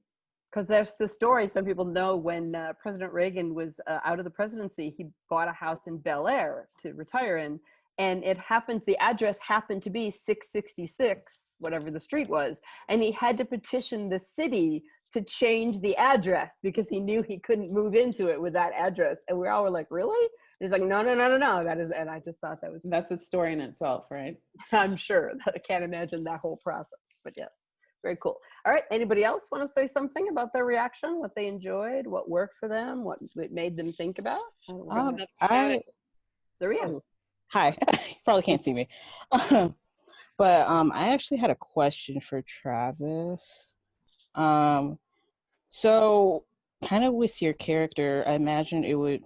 Because there's the story, some people know, when President Reagan was out of the presidency, he bought a house in Bel Air to retire in. And the address happened to be 666, whatever the street was. And he had to petition the city to change the address because he knew he couldn't move into it with that address. And we all were like, really? And he's like, no. That is, and I just thought that's a story in itself, right? I'm sure. I can't imagine that whole process, but yes. Very cool. All right. Anybody else want to say something about their reaction, what they enjoyed, what worked for them, what it made them think about? Hi. You probably can't see me. But I actually had a question for Travis. So kind of with your character, I imagine it would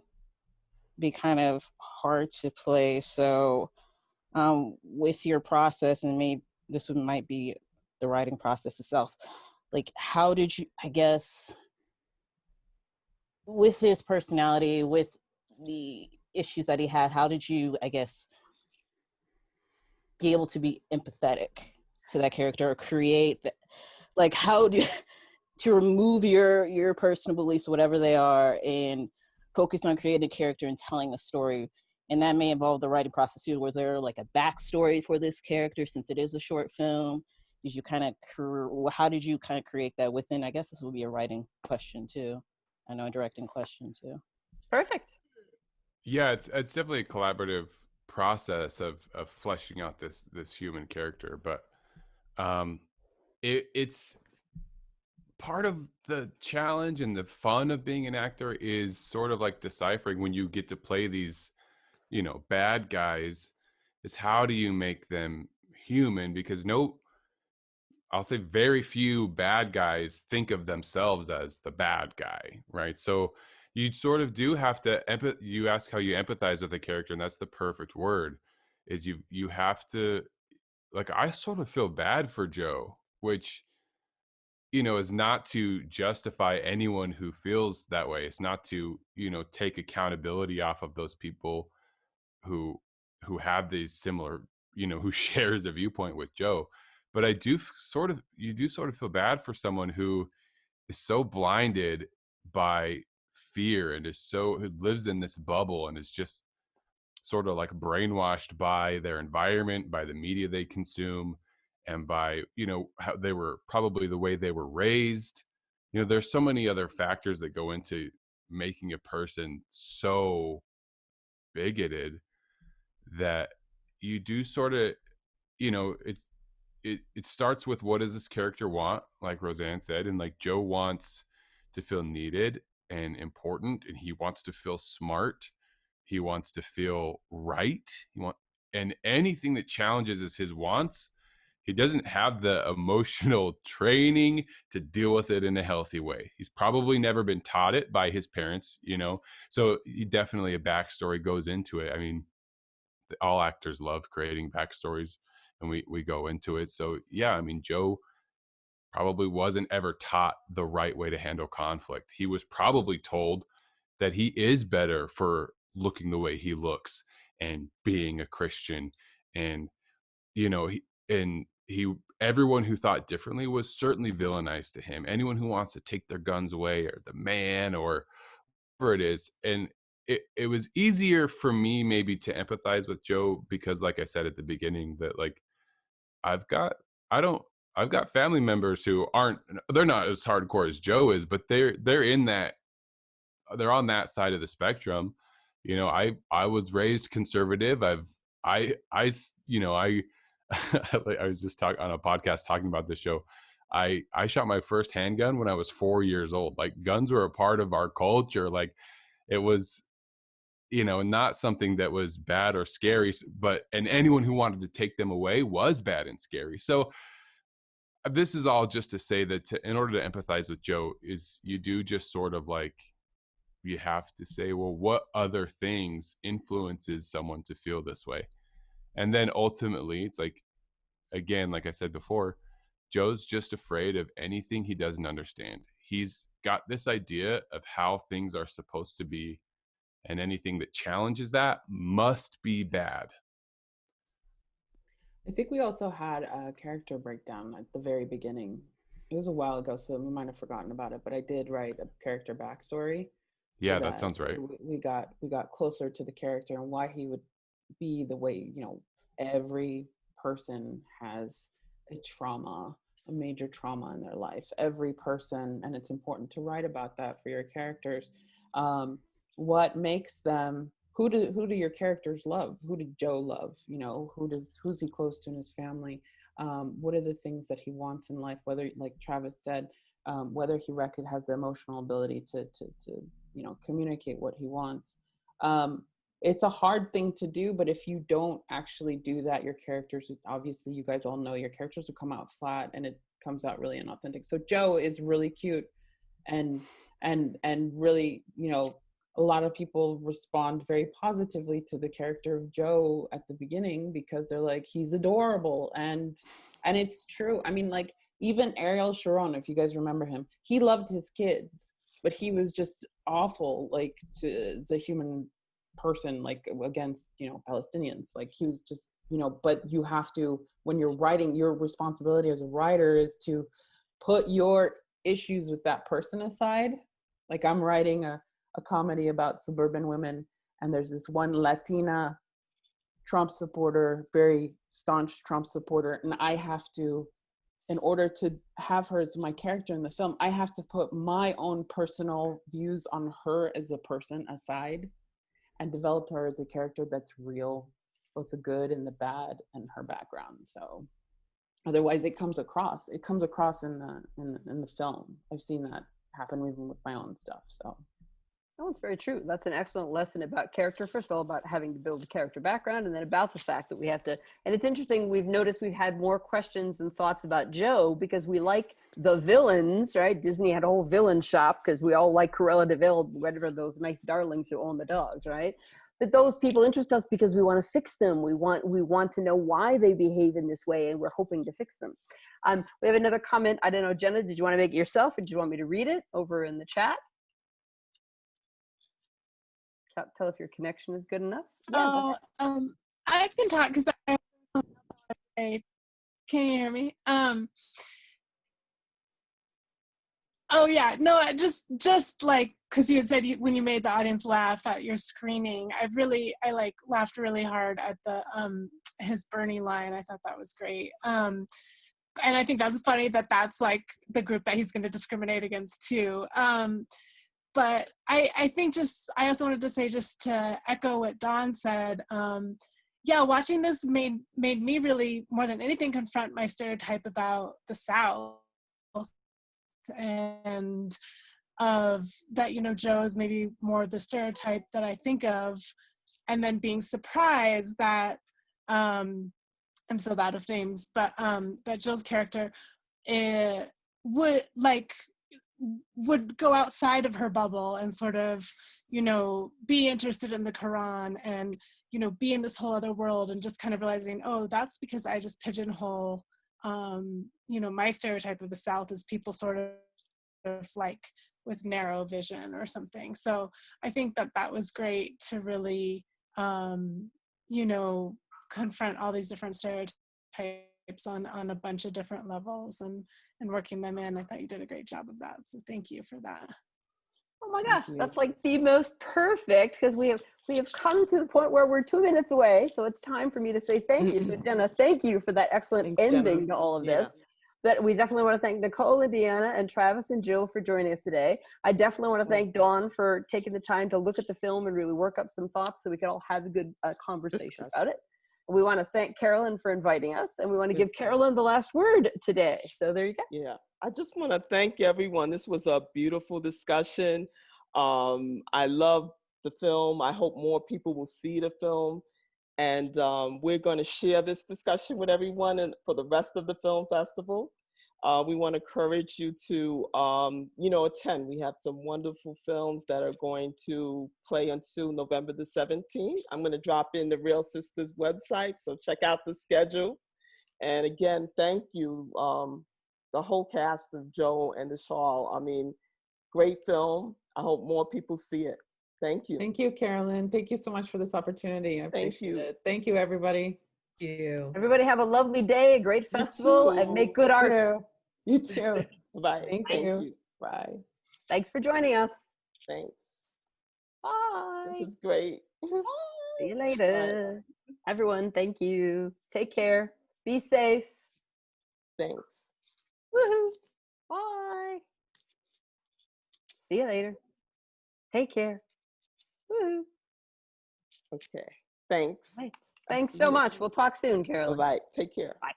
be kind of hard to play. So with your process, and maybe might be the writing process itself, like how did you, I guess, with his personality, with the issues that he had, how did you, I guess, be able to be empathetic to that character or create that, like how do to remove your personal beliefs, whatever they are, and focus on creating a character and telling a story? And that may involve the writing process too. Was there like a backstory for this character, since it is a short film? Did you kind of how did you kind of create that within, I guess this will be a writing question too, I know a directing question too. Perfect. Yeah, it's definitely a collaborative process of fleshing out this human character, but it's part of the challenge and the fun of being an actor is sort of like deciphering when you get to play these, you know, bad guys, is how do you make them human? Because I'll say very few bad guys think of themselves as the bad guy, right? So you sort of do have to you ask how you empathize with a character, and that's the perfect word, is you have to, like, I sort of feel bad for Joe, which, you know, is not to justify anyone who feels that way. It's not to, you know, take accountability off of those people who have these similar, you know, who shares a viewpoint with Joe. But I do you do sort of feel bad for someone who is so blinded by fear and who lives in this bubble and is just sort of like brainwashed by their environment, by the media they consume, and by, you know, how they were probably the way they were raised. You know, there's so many other factors that go into making a person so bigoted that you do sort of, you know, it starts with, what does this character want, like Rosanne said, and like Joe wants to feel needed and important, and he wants to feel smart, he wants to feel right, and anything that challenges his wants, he doesn't have the emotional training to deal with it in a healthy way. He's probably never been taught it by his parents, you know, so definitely a backstory goes into it. I mean, all actors love creating backstories, and we go into it. So yeah, I mean, Joe probably wasn't ever taught the right way to handle conflict. He was probably told that he is better for looking the way he looks and being a Christian, and, you know, everyone who thought differently was certainly villainized to him. Anyone who wants to take their guns away, or the man, or whatever it is. And it was easier for me maybe to empathize with Joe because, like I said at the beginning, that like I've got I've got family members who they're not as hardcore as Joe is, but they're in that, they're on that side of the spectrum. You know, I was raised conservative. You know, I I was just talking on a podcast talking about this show. I shot my first handgun when I was 4 years old. Like, guns were a part of our culture. Like, it was, you know, not something that was bad or scary, and anyone who wanted to take them away was bad and scary. So this is all just to say that in order to empathize with Joe, is you do just sort of like, you have to say, well, what other things influences someone to feel this way? And then ultimately, it's like, again, like I said before, Joe's just afraid of anything he doesn't understand. He's got this idea of how things are supposed to be, and anything that challenges that must be bad. I think we also had a character breakdown at the very beginning. It was a while ago, so we might have forgotten about it, but I did write a character backstory. Yeah, that sounds right. We got closer to the character and why he would be the way, you know, every person has a major trauma in their life. Every person, and it's important to write about that for your characters. What makes them, who do your characters love? Who did Joe love? You know, who's he close to in his family? What are the things that he wants in life? Whether, like Travis said, whether he has the emotional ability to you know, communicate what he wants. It's a hard thing to do, but if you don't actually do that, your characters, obviously you guys all know, your characters will come out flat and it comes out really inauthentic. So Joe is really cute and really, you know, a lot of people respond very positively to the character of Joe at the beginning because they're like, he's adorable. And it's true. I mean, like, even Ariel Sharon, if you guys remember him, he loved his kids, but he was just awful, like, to the human person, like, against, you know, Palestinians. Like, he was just, you know, but you have to, when you're writing, your responsibility as a writer is to put your issues with that person aside. Like, I'm writing a comedy about suburban women, and there's this one Latina Trump supporter, very staunch Trump supporter, and I have to, in order to have her as my character in the film, I have to put my own personal views on her as a person aside and develop her as a character that's real, both the good and the bad, and her background. So otherwise it comes across in the film. I've seen that happen even with my own stuff. So Oh, it's very true. That's an excellent lesson about character. First of all, about having to build a character background, and then about the fact that we have to, and it's interesting, we've noticed we've had more questions and thoughts about Joe because we like the villains, right? Disney had a whole villain shop because we all like Cruella de Vil, whatever, those nice darlings who own the dogs, right? But those people interest us because we want to fix them. We want to know why they behave in this way, and we're hoping to fix them. We have another comment. I don't know, Jenna, did you want to make it yourself, or did you want me to read it over in the chat? Tell if your connection is good enough. Yeah, I can talk because I can you hear me? Oh yeah, no, I just like, because you had said when you made the audience laugh at your screening, I like laughed really hard at the his Bernie line. I thought that was great. And I think that's funny that that's like the group that he's going to discriminate against too. But I think I also wanted to say, just to echo what Dawn said, yeah, watching this made me really, more than anything, confront my stereotype about the South, and of that, you know, Joe is maybe more the stereotype that I think of, and then being surprised that, I'm so bad with names, but that Jill's character would go outside of her bubble and sort of, you know, be interested in the Quran and, you know, be in this whole other world, and just kind of realizing, oh, that's because I just pigeonhole, you know, my stereotype of the South as people sort of like with narrow vision or something. So I think that was great to really, you know, confront all these different stereotypes on a bunch of different levels and working them in. I thought you did a great job of that. So thank you for that. Oh my gosh, that's like the most perfect, because we have come to the point where we're 2 minutes away. So it's time for me to say thank you. So Jenna, thank you for that excellent ending to all of this. But we definitely want to thank Nicole and Deonna and Travis and Jill for joining us today. I definitely want to thank Dawn for taking the time to look at the film and really work up some thoughts so we could all have a good conversation about it. We want to thank Carolyn for inviting us, and we want to give Carolyn the last word today. So there you go. Yeah, I just want to thank everyone. This was a beautiful discussion. I love the film. I hope more people will see the film. And we're going to share this discussion with everyone and for the rest of the film festival. We want to encourage you to, you know, attend. We have some wonderful films that are going to play until November the 17th. I'm going to drop in the Real Sisters website, so check out the schedule. And again, thank you, the whole cast of Joe and the Shawl. I mean, great film. I hope more people see it. Thank you. Thank you, Carolyn. Thank you so much for this opportunity. I appreciate it. Thank you, everybody. Thank you. Everybody have a lovely day, a great festival, and make good art. You too. Bye. Thank you. Bye. Thanks for joining us. Thanks. Bye. This is great. See you later. Bye. Everyone, thank you. Take care. Be safe. Thanks. Woohoo. Bye. See you later. Take care. Woohoo. Okay. Thanks. Bye. Thanks so much. We'll talk soon, Carolyn. Bye. Take care. Bye.